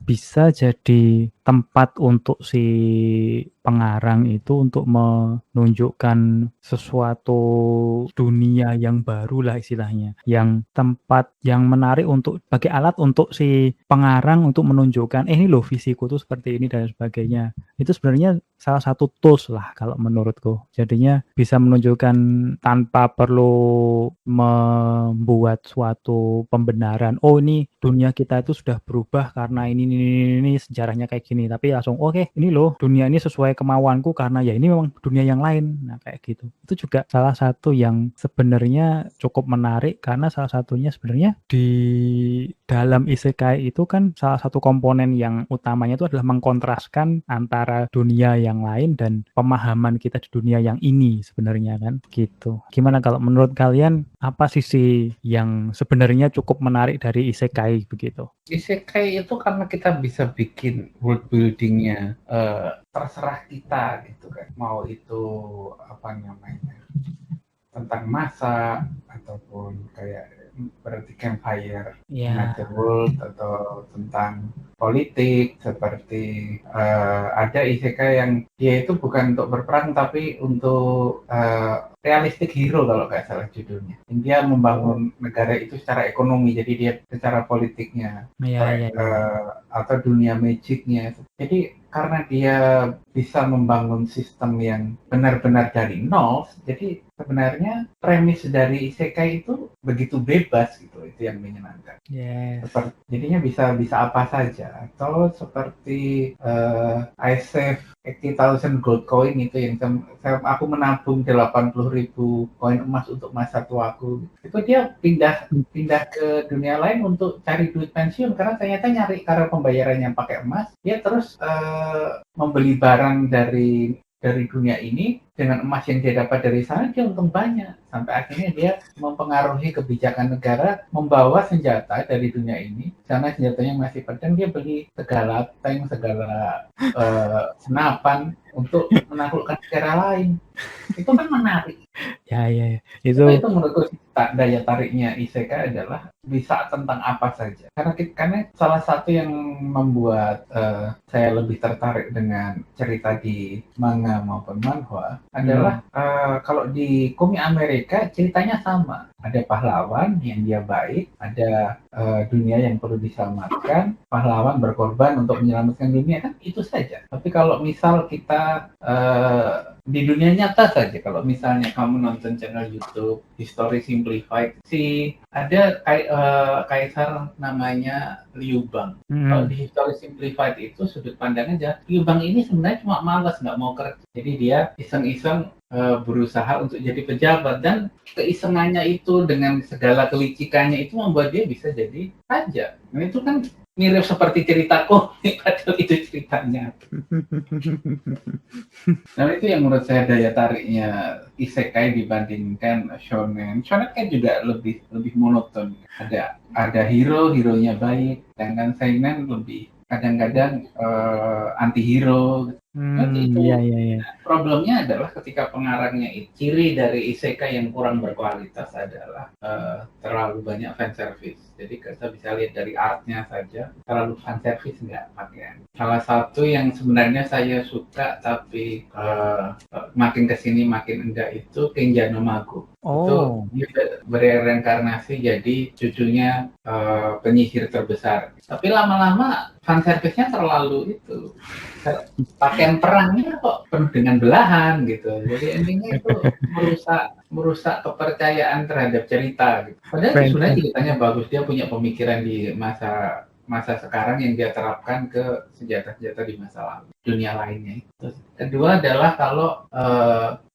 bisa jadi tempat untuk si pengarang itu untuk menunjukkan sesuatu dunia yang baru lah istilahnya, yang tempat yang menarik untuk sebagai alat untuk si pengarang untuk menunjukkan ini loh visiku tuh seperti ini dan sebagainya. Itu sebenarnya salah satu tools lah kalau menurutku. Jadinya bisa menunjukkan tanpa perlu membuat suatu pembenaran. Oh ini dunia kita itu sudah berubah karena ini sejarahnya kayak gini. Tapi langsung oke, ini loh dunia ini sesuai kemauanku karena ya ini memang dunia yang lain. Nah kayak gitu. Itu juga salah satu yang sebenarnya cukup menarik karena salah satunya sebenarnya di dalam isekai itu kan salah satu komponen yang utamanya itu adalah mengkontraskan antara dunia yang lain dan pemahaman kita di dunia yang ini sebenarnya kan gitu. Gimana kalau menurut kalian apa sisi yang sebenarnya cukup menarik dari isekai begitu? Isekai itu karena kita bisa bikin world buildingnya terserah kita gitu kan, mau itu apa namanya tentang masa ataupun kayak berarti campfire, Netherworld atau tentang politik seperti ada isekai yang dia itu bukan untuk berperang tapi untuk realistic hero kalau nggak salah judulnya. Dia membangun negara itu secara ekonomi, jadi dia secara politiknya atau dunia magicnya. Jadi karena dia bisa membangun sistem yang benar-benar dari nol, jadi sebenarnya premis dari isekai itu begitu bebas gitu, itu yang menyenangkan. Jadinya bisa apa saja. Atau seperti I save 80,000 gold coin itu yang aku menabung 80,000 koin emas untuk masa tuaku. Itu dia pindah ke dunia lain untuk cari duit pensiun karena ternyata nyari karena pembayarannya pakai emas. Dia terus membeli barang dari dunia ini dengan emas yang dia dapat dari sana, dia untung banyak sampai akhirnya dia mempengaruhi kebijakan negara membawa senjata dari dunia ini karena senjatanya masih pedang, dia beli segala tank, segala senapan untuk menaklukkan negara lain. Itu kan menarik. Itu menurutku daya tariknya isekai adalah bisa tentang apa saja. Karena salah satu yang membuat saya lebih tertarik dengan cerita di manga maupun manhwa adalah kalau di komik Amerika ceritanya sama. Ada pahlawan yang dia baik, ada dunia yang perlu diselamatkan, pahlawan berkorban untuk menyelamatkan dunia, kan itu saja. Tapi kalau misal kita di dunia nyata saja, kalau misalnya kamu nonton channel YouTube History Simplified, ada kaisar namanya Liu Bang. Kalau di History Simplified itu sudut pandangnya Liu Bang ini sebenarnya cuma malas, nggak mau kerja. Jadi dia iseng-iseng berusaha untuk jadi pejabat, dan keisengannya itu dengan segala kelicikannya itu membuat dia bisa jadi raja. Nah itu kan mirip seperti ceritaku, padahal itu ceritanya. Nah itu yang menurut saya daya tariknya isekai dibandingkan shonen. Shonen kan juga lebih monoton. Ada hero-nya baik, sedangkan seinen lebih kadang-kadang anti-hero. Problemnya adalah ketika pengarangnya itu, ciri dari isekai yang kurang berkualitas adalah terlalu banyak fan service. Jadi kita bisa lihat dari artnya saja, terlalu fan service nggak pakaian. Salah satu yang sebenarnya saya suka tapi makin kesini makin enggak itu Kenja no Mago. Itu bereinkarnasi jadi cucunya penyihir terbesar. Tapi lama-lama fan service-nya terlalu itu. Pakaian perangnya kok penuh dengan belahan gitu. Jadi endingnya itu merusak kepercayaan terhadap cerita gitu. Padahal sebenarnya ceritanya bagus, dia punya pemikiran di masa sekarang yang dia terapkan ke senjata-senjata di masa lalu, dunia lainnya. Terus kedua adalah kalau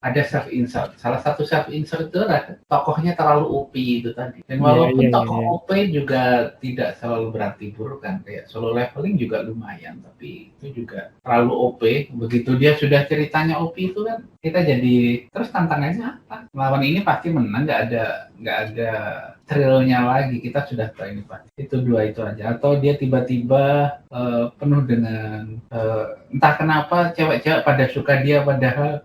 ada self insert. Salah satu self insert itu adalah tokohnya terlalu OP itu tadi. Dan walaupun tokoh OP juga tidak selalu berarti buruk kan, kayak solo leveling juga lumayan, tapi itu juga terlalu OP. Begitu dia sudah ceritanya OP itu kan kita jadi terus tantangannya apa? Lawan ini pasti menang, nggak ada thrillnya lagi, kita sudah tahu ini pasti. Itu dua itu aja. Atau dia tiba-tiba penuh dengan entah kenapa cewek-cewek pada suka dia, padahal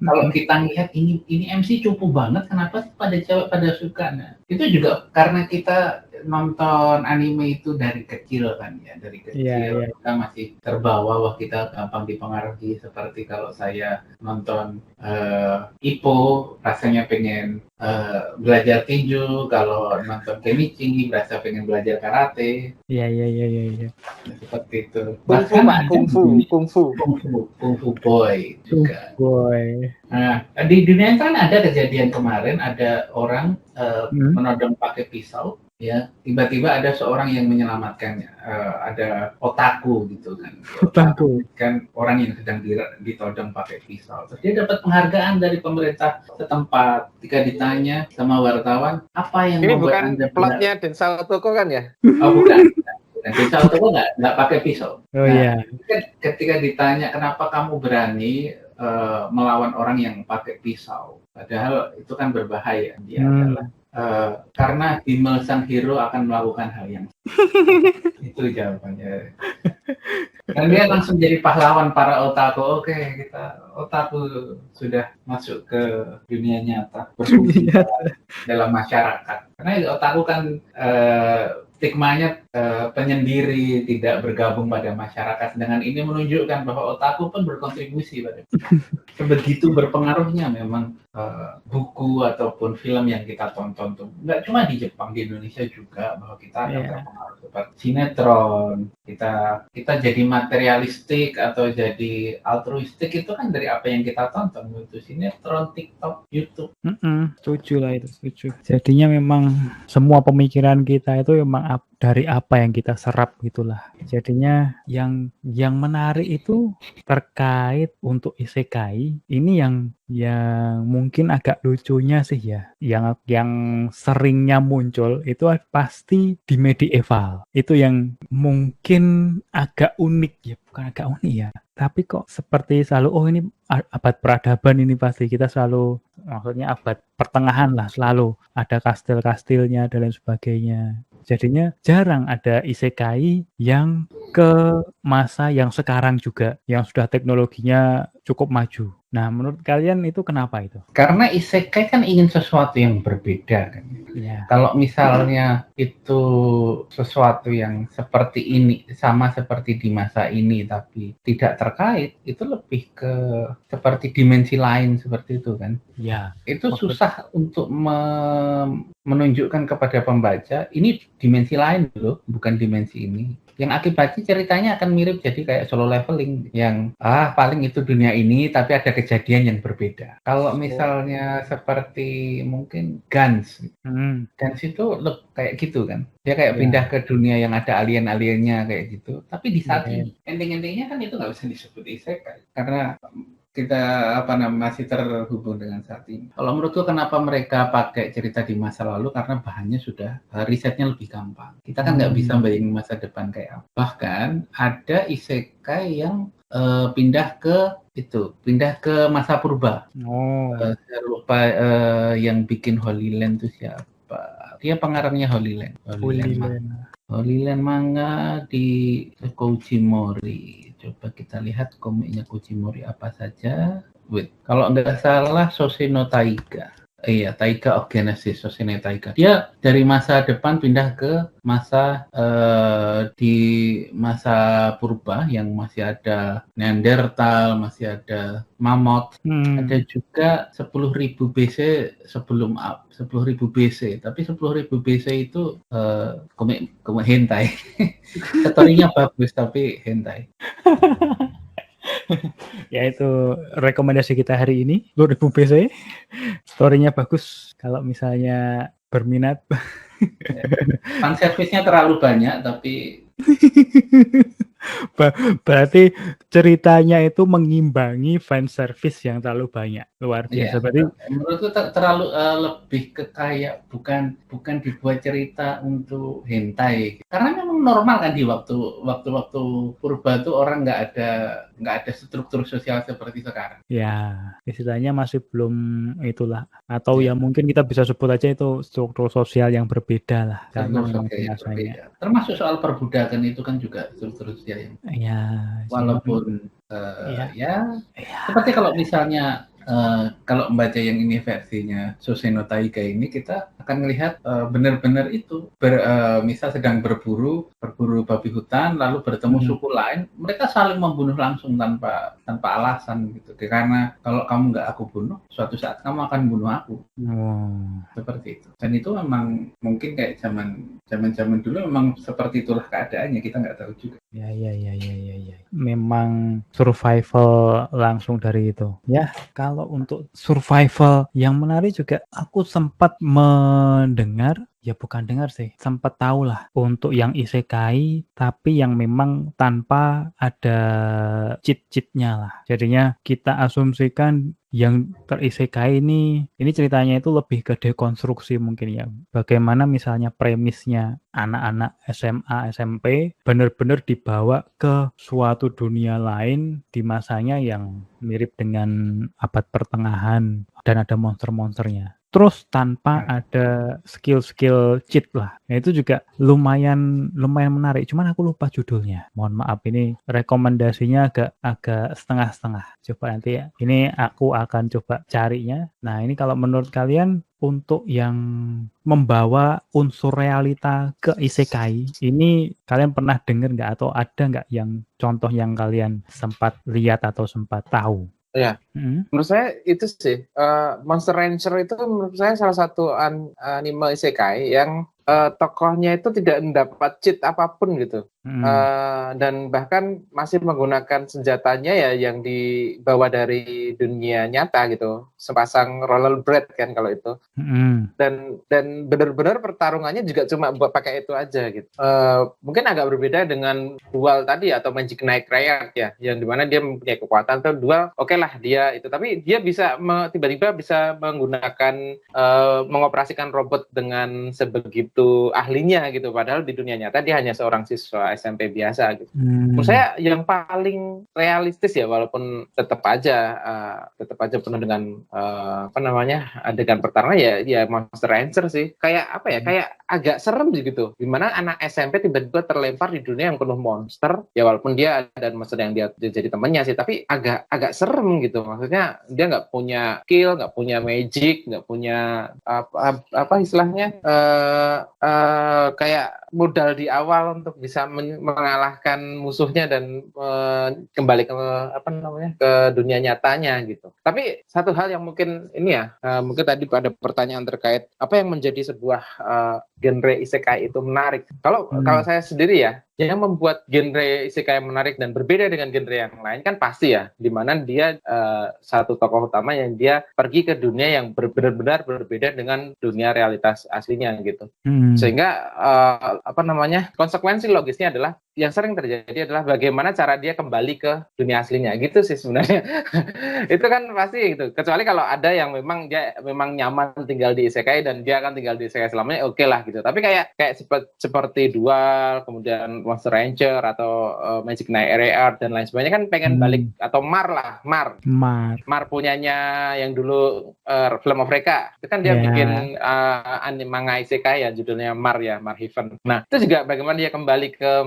kalau kita lihat ini MC cupu banget, kenapa sih pada cewek pada suka? Nah, itu juga karena kita nonton anime itu dari kecil kan ya, dari kecil kita masih terbawa, wah kita gampang dipengaruhi. Seperti kalau saya nonton Ippo, rasanya pengen belajar tinju, kalau nonton Kenichi berasa pengen belajar karate. Iya. Seperti itu. Kungfu boy juga. Boy. Nah, di dunia kan ada kejadian kemarin, ada orang menodong pakai pisau, ya tiba-tiba ada seorang yang menyelamatkannya, ada otaku gitu kan. Otaku kan orang yang sedang ditodong pakai pisau. Terus dia dapat penghargaan dari pemerintah setempat. Ketika ditanya sama wartawan, apa yang ini membuat bukan plotnya Densao Toko kan ya? Oh bukan. Densao Toko nggak pakai pisau. Oh iya. Ketika ditanya kenapa kamu berani melawan orang yang pakai pisau, padahal itu kan berbahaya, dia adalah karena Himmel sang hero akan melakukan hal yang itu jawabannya. Dan dia langsung jadi pahlawan para otaku. Oke, kita otaku sudah masuk ke dunia nyata, berfungsi dalam masyarakat. Karena otaku kan stigmanya penyendiri, tidak bergabung pada masyarakat. Dengan ini menunjukkan bahwa otaku pun berkontribusi pada sebegitu berpengaruhnya memang buku ataupun film yang kita tonton tuh. Nggak cuma di Jepang, di Indonesia juga, bahwa kita akan terpengaruh seperti sinetron, kita jadi materialistik atau jadi altruistik itu kan dari apa yang kita tonton, itu sinetron, TikTok, YouTube. Setuju lah itu, setuju. Jadinya memang semua pemikiran kita itu memang dari apa yang kita serap gitulah. Jadinya yang menarik itu terkait untuk isekai ini yang mungkin agak lucunya sih ya, yang seringnya muncul itu pasti di medieval. Itu yang mungkin agak unik ya, bukan agak unik ya, tapi kok seperti selalu ini abad peradaban, ini pasti kita selalu, maksudnya abad pertengahan lah, selalu ada kastil-kastilnya dan lain sebagainya. Jadinya jarang ada isekai yang ke masa yang sekarang juga, yang sudah teknologinya cukup maju. Nah, menurut kalian itu kenapa itu? Karena isekai kan ingin sesuatu yang berbeda kan. Ya. Kalau misalnya itu sesuatu yang seperti ini, sama seperti di masa ini tapi tidak terkait, itu lebih ke seperti dimensi lain seperti itu kan. Ya. Itu susah untuk menunjukkan kepada pembaca ini dimensi lain loh, bukan dimensi ini. Yang akibatnya ceritanya akan mirip, jadi kayak solo leveling yang paling itu dunia ini tapi ada kejadian yang berbeda. Kalau misalnya seperti mungkin Gans itu kayak gitu kan, dia kayak pindah ke dunia yang ada alien-aliennya kayak gitu, tapi di saat ini ending-endingnya kan itu nggak bisa disebut isekai karena kita masih terhubung dengan saat ini. Kalau menurutku kenapa mereka pakai cerita di masa lalu, karena bahannya sudah risetnya lebih gampang. Kita kan nggak bisa bayangin masa depan kayak apa. Bahkan ada isekai yang pindah ke masa purba. Saya lupa yang bikin Holy Land itu siapa. Dia pengarangnya Holy Land. Holy Land manga di Kouji Mori. Coba kita lihat komiknya Kujimori apa saja. Kalau nggak salah Soseno Taiga. Iya, Taiga of Genesis, Soseno Taiga. Dia dari masa depan pindah ke masa di masa purba yang masih ada Neanderthal, masih ada mammoth. Ada juga 10.000 BC sebelum 10.000 BC. Tapi 10.000 BC itu komik hentai. Story-nya bagus tapi hentai. Ya itu rekomendasi kita hari ini, 10.000 BC. Story-nya bagus kalau misalnya berminat. Fan service-nya terlalu banyak tapi berarti ceritanya itu mengimbangi fan service yang terlalu banyak, luar biasa. Berarti menurutku terlalu lebih ke kayak bukan dibuat cerita untuk hentai, karena memang normal kan di waktu purba tuh orang nggak ada struktur sosial seperti sekarang. Ya, istilahnya masih belum itulah, atau ya mungkin kita bisa sebut aja itu struktur sosial yang berbeda lah, karena memang biasanya. Termasuk soal perbudakan itu kan juga struktur sosial yang. Ya. Walaupun seperti kalau misalnya kalau membaca yang ini versinya Susanoo Taiga ini, kita akan melihat benar-benar itu misal sedang berburu babi hutan, lalu bertemu suku lain, mereka saling membunuh langsung tanpa alasan gitu. Karena kalau kamu nggak aku bunuh, suatu saat kamu akan bunuh aku. Seperti itu. Dan itu memang mungkin kayak zaman dulu memang seperti itulah keadaannya, kita nggak tahu juga. Ya. Memang survival langsung dari itu. Ya, kalau untuk survival yang menarik juga aku sempat mendengar, ya bukan dengar sih, sempat tahu lah untuk yang isekai tapi yang memang tanpa ada cheat-cheatnya lah. Jadinya kita asumsikan yang terisekai ini ceritanya itu lebih ke dekonstruksi mungkin ya. Bagaimana misalnya premisnya anak-anak SMA, SMP benar-benar dibawa ke suatu dunia lain di masanya yang mirip dengan abad pertengahan dan ada monster-monsternya. Terus tanpa ada skill-skill cheat lah. Nah, itu juga lumayan menarik. Cuman aku lupa judulnya. Mohon maaf, ini rekomendasinya agak setengah-setengah. Coba nanti ya. Ini aku akan coba carinya. Nah, ini kalau menurut kalian untuk yang membawa unsur realita ke isekai, ini kalian pernah dengar nggak atau ada nggak yang contoh yang kalian sempat lihat atau sempat tahu? Ya, menurut saya itu sih Monster Rancher itu menurut saya salah satu anime isekai yang tokohnya itu tidak mendapat cheat apapun gitu. Dan bahkan masih menggunakan senjatanya ya yang dibawa dari dunia nyata gitu, sepasang rollerblade kan kalau itu. Dan benar-benar pertarungannya juga cuma buat pakai itu aja gitu. Mungkin agak berbeda dengan dual tadi atau Magic Knight Rayard ya, yang dimana dia mempunyai kekuatan tuh dual, oke lah dia itu, tapi dia bisa tiba-tiba bisa menggunakan mengoperasikan robot dengan sebegitu ahlinya gitu, padahal di dunia nyata dia hanya seorang siswa SMP biasa gitu. Menurut saya yang paling realistis ya, walaupun tetap aja penuh dengan adegan pertarungan ya Monster Rancher sih. Kayak apa ya? Kayak agak serem gitu. Dimana anak SMP tiba-tiba terlempar di dunia yang penuh monster. Ya walaupun dia ada monster yang dia jadi temannya sih, tapi agak serem gitu. Maksudnya dia nggak punya skill, nggak punya magic, nggak punya apa istilahnya kayak modal di awal untuk bisa mengalahkan musuhnya dan kembali ke dunia nyatanya gitu. Tapi satu hal yang mungkin ini ya, mungkin tadi ada pertanyaan terkait apa yang menjadi sebuah genre isekai itu menarik. Kalau saya sendiri ya, yang membuat genre isekai menarik dan berbeda dengan genre yang lain kan pasti ya, di mana dia satu tokoh utama yang dia pergi ke dunia yang benar-benar berbeda dengan dunia realitas aslinya gitu. Sehingga konsekuensi logisnya adalah yang sering terjadi adalah bagaimana cara dia kembali ke dunia aslinya gitu sih sebenarnya. Itu kan pasti gitu. Kecuali kalau ada yang memang dia memang nyaman tinggal di isekai dan dia akan tinggal di isekai selamanya, oke lah gitu. Tapi kayak seperti Dual, kemudian Monster Rancher atau Magic Knight Rayard dan lain sebagainya kan pengen balik, atau Mar punyanya yang dulu Flame of Recca. Itu kan dia bikin anime manga isekai ya, judulnya Mar Heaven. Nah, itu juga bagaimana dia kembali ke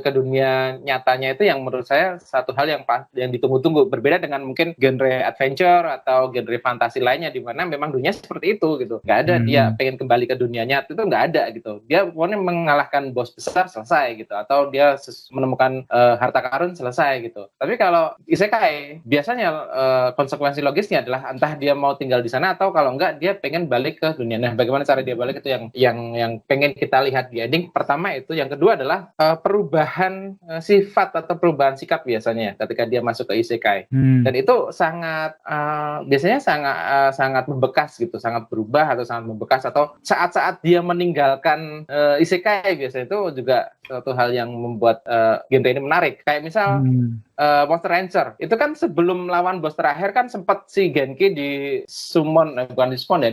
ke dunia nyatanya, itu yang menurut saya satu hal yang ditunggu-tunggu, berbeda dengan mungkin genre adventure atau genre fantasi lainnya di mana memang dunia seperti itu gitu. Nggak ada dia pengen kembali ke dunia nyata, itu nggak ada gitu. Dia pokoknya mengalahkan bos besar selesai gitu, atau dia menemukan harta karun selesai gitu. Tapi kalau isekai biasanya konsekuensi logisnya adalah entah dia mau tinggal di sana atau kalau enggak dia pengen balik ke dunia. Nah, bagaimana cara dia balik itu yang pengen kita lihat di ending pertama itu. Yang kedua adalah perubahan sifat atau perubahan sikap biasanya ketika dia masuk ke isekai. Dan itu biasanya sangat membekas gitu, sangat berubah atau sangat membekas, atau saat-saat dia meninggalkan isekai biasanya itu juga suatu hal yang membuat genre ini menarik. Kayak misal Monster Rancher itu kan sebelum lawan bos terakhir kan sempat si Genki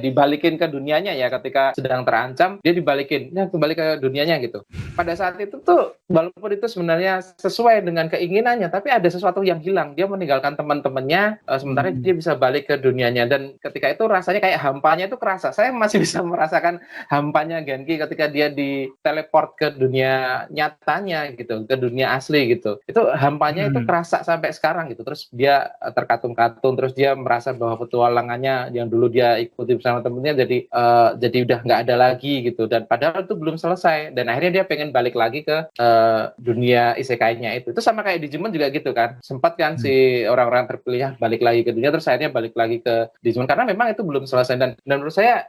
dibalikin ke dunianya ya, ketika sedang terancam dia dibalikin, kembali ke dunianya gitu. Pada saat itu tuh walaupun itu sebenarnya sesuai dengan keinginannya, tapi ada sesuatu yang hilang. Dia meninggalkan teman-temannya sementara dia bisa balik ke dunianya, dan ketika itu rasanya kayak hampanya itu kerasa. Saya masih bisa merasakan hampanya Genki ketika dia di teleport ke dunia nyatanya gitu, ke dunia asli gitu. Itu hampanya itu kerasa sampai sekarang gitu. Terus dia terkatung-katung, terus dia merasa bahwa petualangannya yang dulu dia ikuti bersama temennya jadi udah nggak ada lagi gitu. Dan padahal itu belum selesai. Dan akhirnya dia pengen balik lagi ke dunia isekai-nya itu. Itu sama kayak Digimon juga gitu kan. Sempat kan si orang-orang terpilih balik lagi ke dunia, terus akhirnya balik lagi ke Digimon karena memang itu belum selesai. Dan menurut saya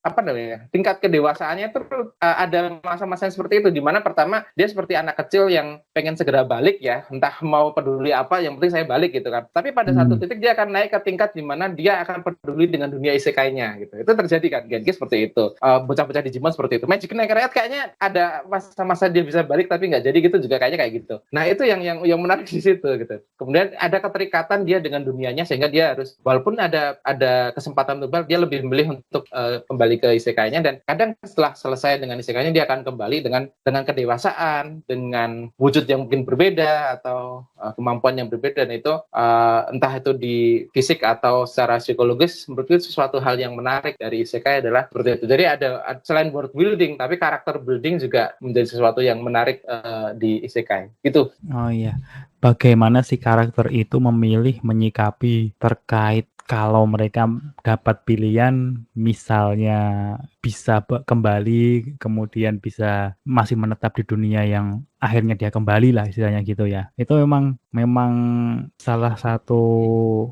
apa namanya, tingkat kedewasaannya itu ada masa-masa seperti itu, di mana pertama dia seperti anak kecil yang pengen segera balik ya, entah mau peduli apa, yang penting saya balik gitu kan. Tapi pada satu titik dia akan naik ke tingkat di mana dia akan peduli dengan dunia isekai-nya gitu. Itu terjadi kan, Genki seperti itu, bocah-bocah Digimon seperti itu. Magic Knight kayaknya ada masa-masa dia bisa balik tapi nggak jadi gitu juga kayaknya kayak gitu. Nah itu yang menarik di situ gitu. Kemudian ada keterikatan dia dengan dunianya sehingga dia harus, walaupun ada kesempatan tebal, dia lebih memilih untuk kembali ke isekai-nya. Dan kadang setelah selesai dengan isekai-nya dia akan kembali dengan kedewasaan, dengan wujud yang mungkin berbeda atau kemampuan yang berbeda. Dan itu entah itu di fisik atau secara psikologis, menurutku sesuatu hal yang menarik dari isekai adalah seperti itu. Jadi ada selain world building, tapi karakter building juga menjadi sesuatu yang menarik di isekai. Gitu. Oh iya. Bagaimana si karakter itu memilih menyikapi terkait kalau mereka dapat pilihan, misalnya bisa kembali, kemudian bisa masih menetap di dunia yang akhirnya dia kembali lah istilahnya gitu ya. Itu memang salah satu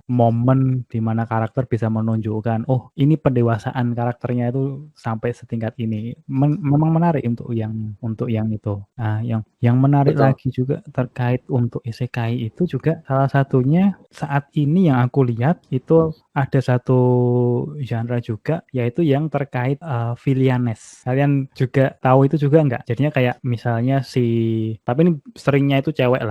momen di mana karakter bisa menunjukkan, oh ini pendewasaan karakternya itu sampai setingkat ini. Memang menarik untuk yang itu. Nah, yang menarik lagi juga terkait untuk isekai itu juga salah satunya saat ini yang aku lihat itu ada satu genre juga, yaitu yang terkait villainess. Kalian juga tahu itu juga enggak? Jadinya kayak misalnya tapi ini seringnya itu cewek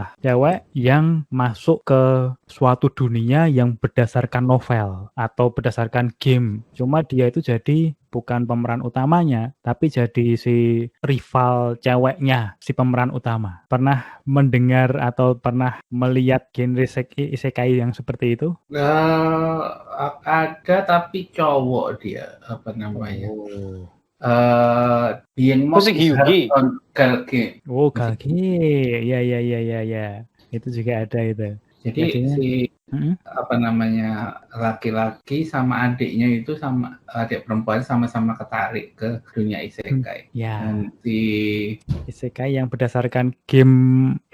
yang masuk ke suatu dunia yang berdasarkan novel atau berdasarkan game. Cuma dia itu jadi bukan pemeran utamanya, tapi jadi si rival ceweknya, si pemeran utama. Pernah mendengar atau pernah melihat genre isekai yang seperti itu? Ada, tapi cowok dia, apa namanya? Being Mob is on Galge. Oh, Galge. Ya. Itu juga ada itu. Jadi apa namanya, laki-laki sama adiknya itu, sama adik perempuan sama-sama ketarik ke dunia isekai. Ya. Dan si isekai yang berdasarkan game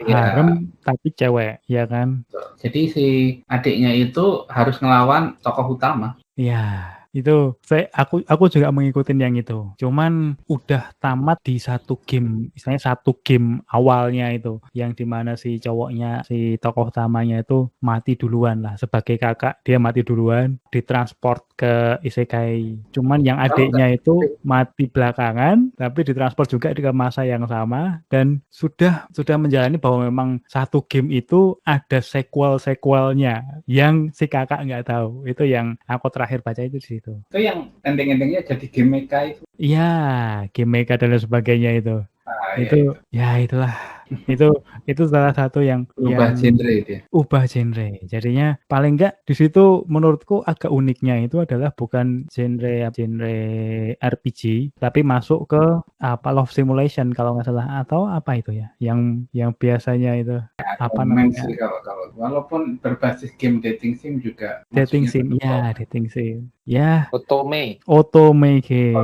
harem tapi cewek, ya kan? Jadi si adiknya itu harus ngelawan tokoh utama. Ya. Itu aku juga mengikuti yang itu. Cuman udah tamat di satu game, misalnya satu game awalnya itu, yang dimana si cowoknya, si tokoh utamanya itu mati duluan lah, sebagai kakak dia mati duluan, ditransport ke isekai. Cuman yang adiknya itu mati belakangan, tapi ditransport juga ke masa yang sama, dan sudah menjalani bahwa memang satu game itu ada sequelnya yang si kakak nggak tahu. Itu yang aku terakhir baca itu di itu yang ending-endingnya jadi game mecha itu. Iya, game mecha dan sebagainya itu. Itu ya itulah. Itu salah satu yang ubah genre. Jadinya paling enggak di situ menurutku agak uniknya itu adalah bukan genre RPG, tapi masuk ke love simulation kalau nggak salah, atau apa itu ya, yang biasanya itu apa namanya? Kalau walaupun berbasis game dating sim juga. Dating sim. Ya. Otome game.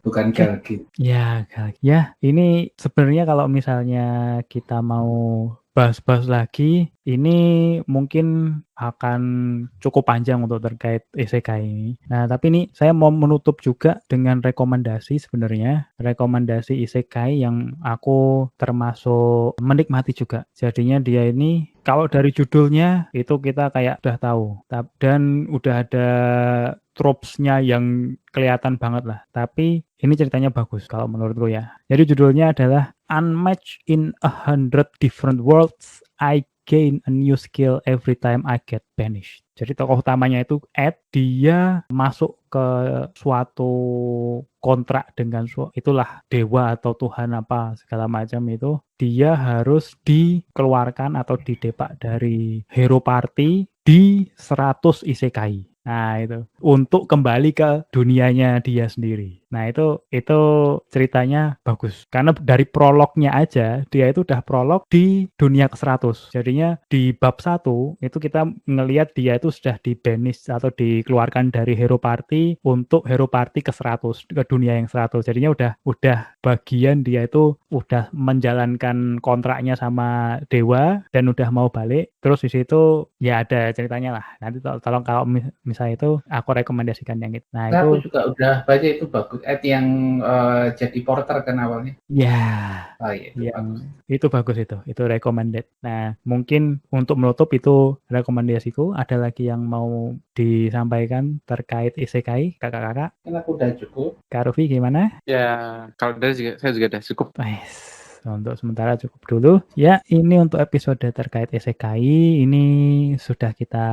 Bukan Galge. Ya, ini sebenarnya kalau misalnya kita mau bahas-bahas lagi, ini mungkin akan cukup panjang untuk terkait isekai ini. Nah, tapi ini saya mau menutup juga dengan rekomendasi sebenarnya. Rekomendasi isekai yang aku termasuk menikmati juga. Jadinya dia ini, kalau dari judulnya itu kita kayak udah tahu. Dan udah ada tropes-nya yang kelihatan banget lah. Tapi ini ceritanya bagus kalau menurutku ya. Jadi judulnya adalah Unmatched in 100 Different Worlds, I Gain a New Skill Every Time I Get Banished. Jadi tokoh utamanya itu Ed, dia masuk ke suatu kontrak dengan itulah dewa atau Tuhan apa segala macam itu. Dia harus dikeluarkan atau didepak dari hero party di 100 isekai. Nah itu, untuk kembali ke dunianya dia sendiri. Nah, itu ceritanya bagus. Karena dari prolognya aja, dia itu udah prolog di dunia ke-100. Jadinya di bab 1 itu kita ngelihat dia itu sudah di-banish atau dikeluarkan dari Hero Party untuk Hero Party ke-100, ke dunia yang 100. Jadinya udah bagian dia itu udah menjalankan kontraknya sama dewa dan udah mau balik. Terus di situ ya ada ceritanya lah. Nanti tolong kalau misalnya itu aku rekomendasikan yang itu. Nah, Aku itu juga udah baca itu bagus. Yang jadi porter kan awalnya. ya Oh iya, itu bagus. itu bagus itu recommended. Nah, mungkin untuk menutup itu rekomendasiku. Ada lagi yang mau disampaikan terkait isekai, kakak-kakak? Kan aku udah cukup. Kak Rufi gimana? Ya, kalau dari saya juga udah cukup. Untuk sementara cukup dulu. Ya, ini untuk episode terkait isekai. Ini sudah kita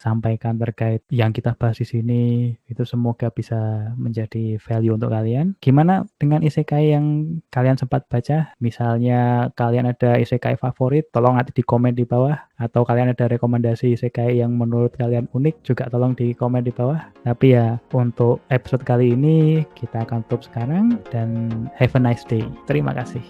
sampaikan terkait yang kita bahas di sini. Itu semoga bisa menjadi value untuk kalian. Gimana dengan isekai yang kalian sempat baca? Misalnya kalian ada isekai favorit, tolong nanti di komen di bawah. Atau kalian ada rekomendasi isekai yang menurut kalian unik, juga tolong di komen di bawah. Tapi ya, untuk episode kali ini kita akan tutup sekarang dan have a nice day. Terima kasih.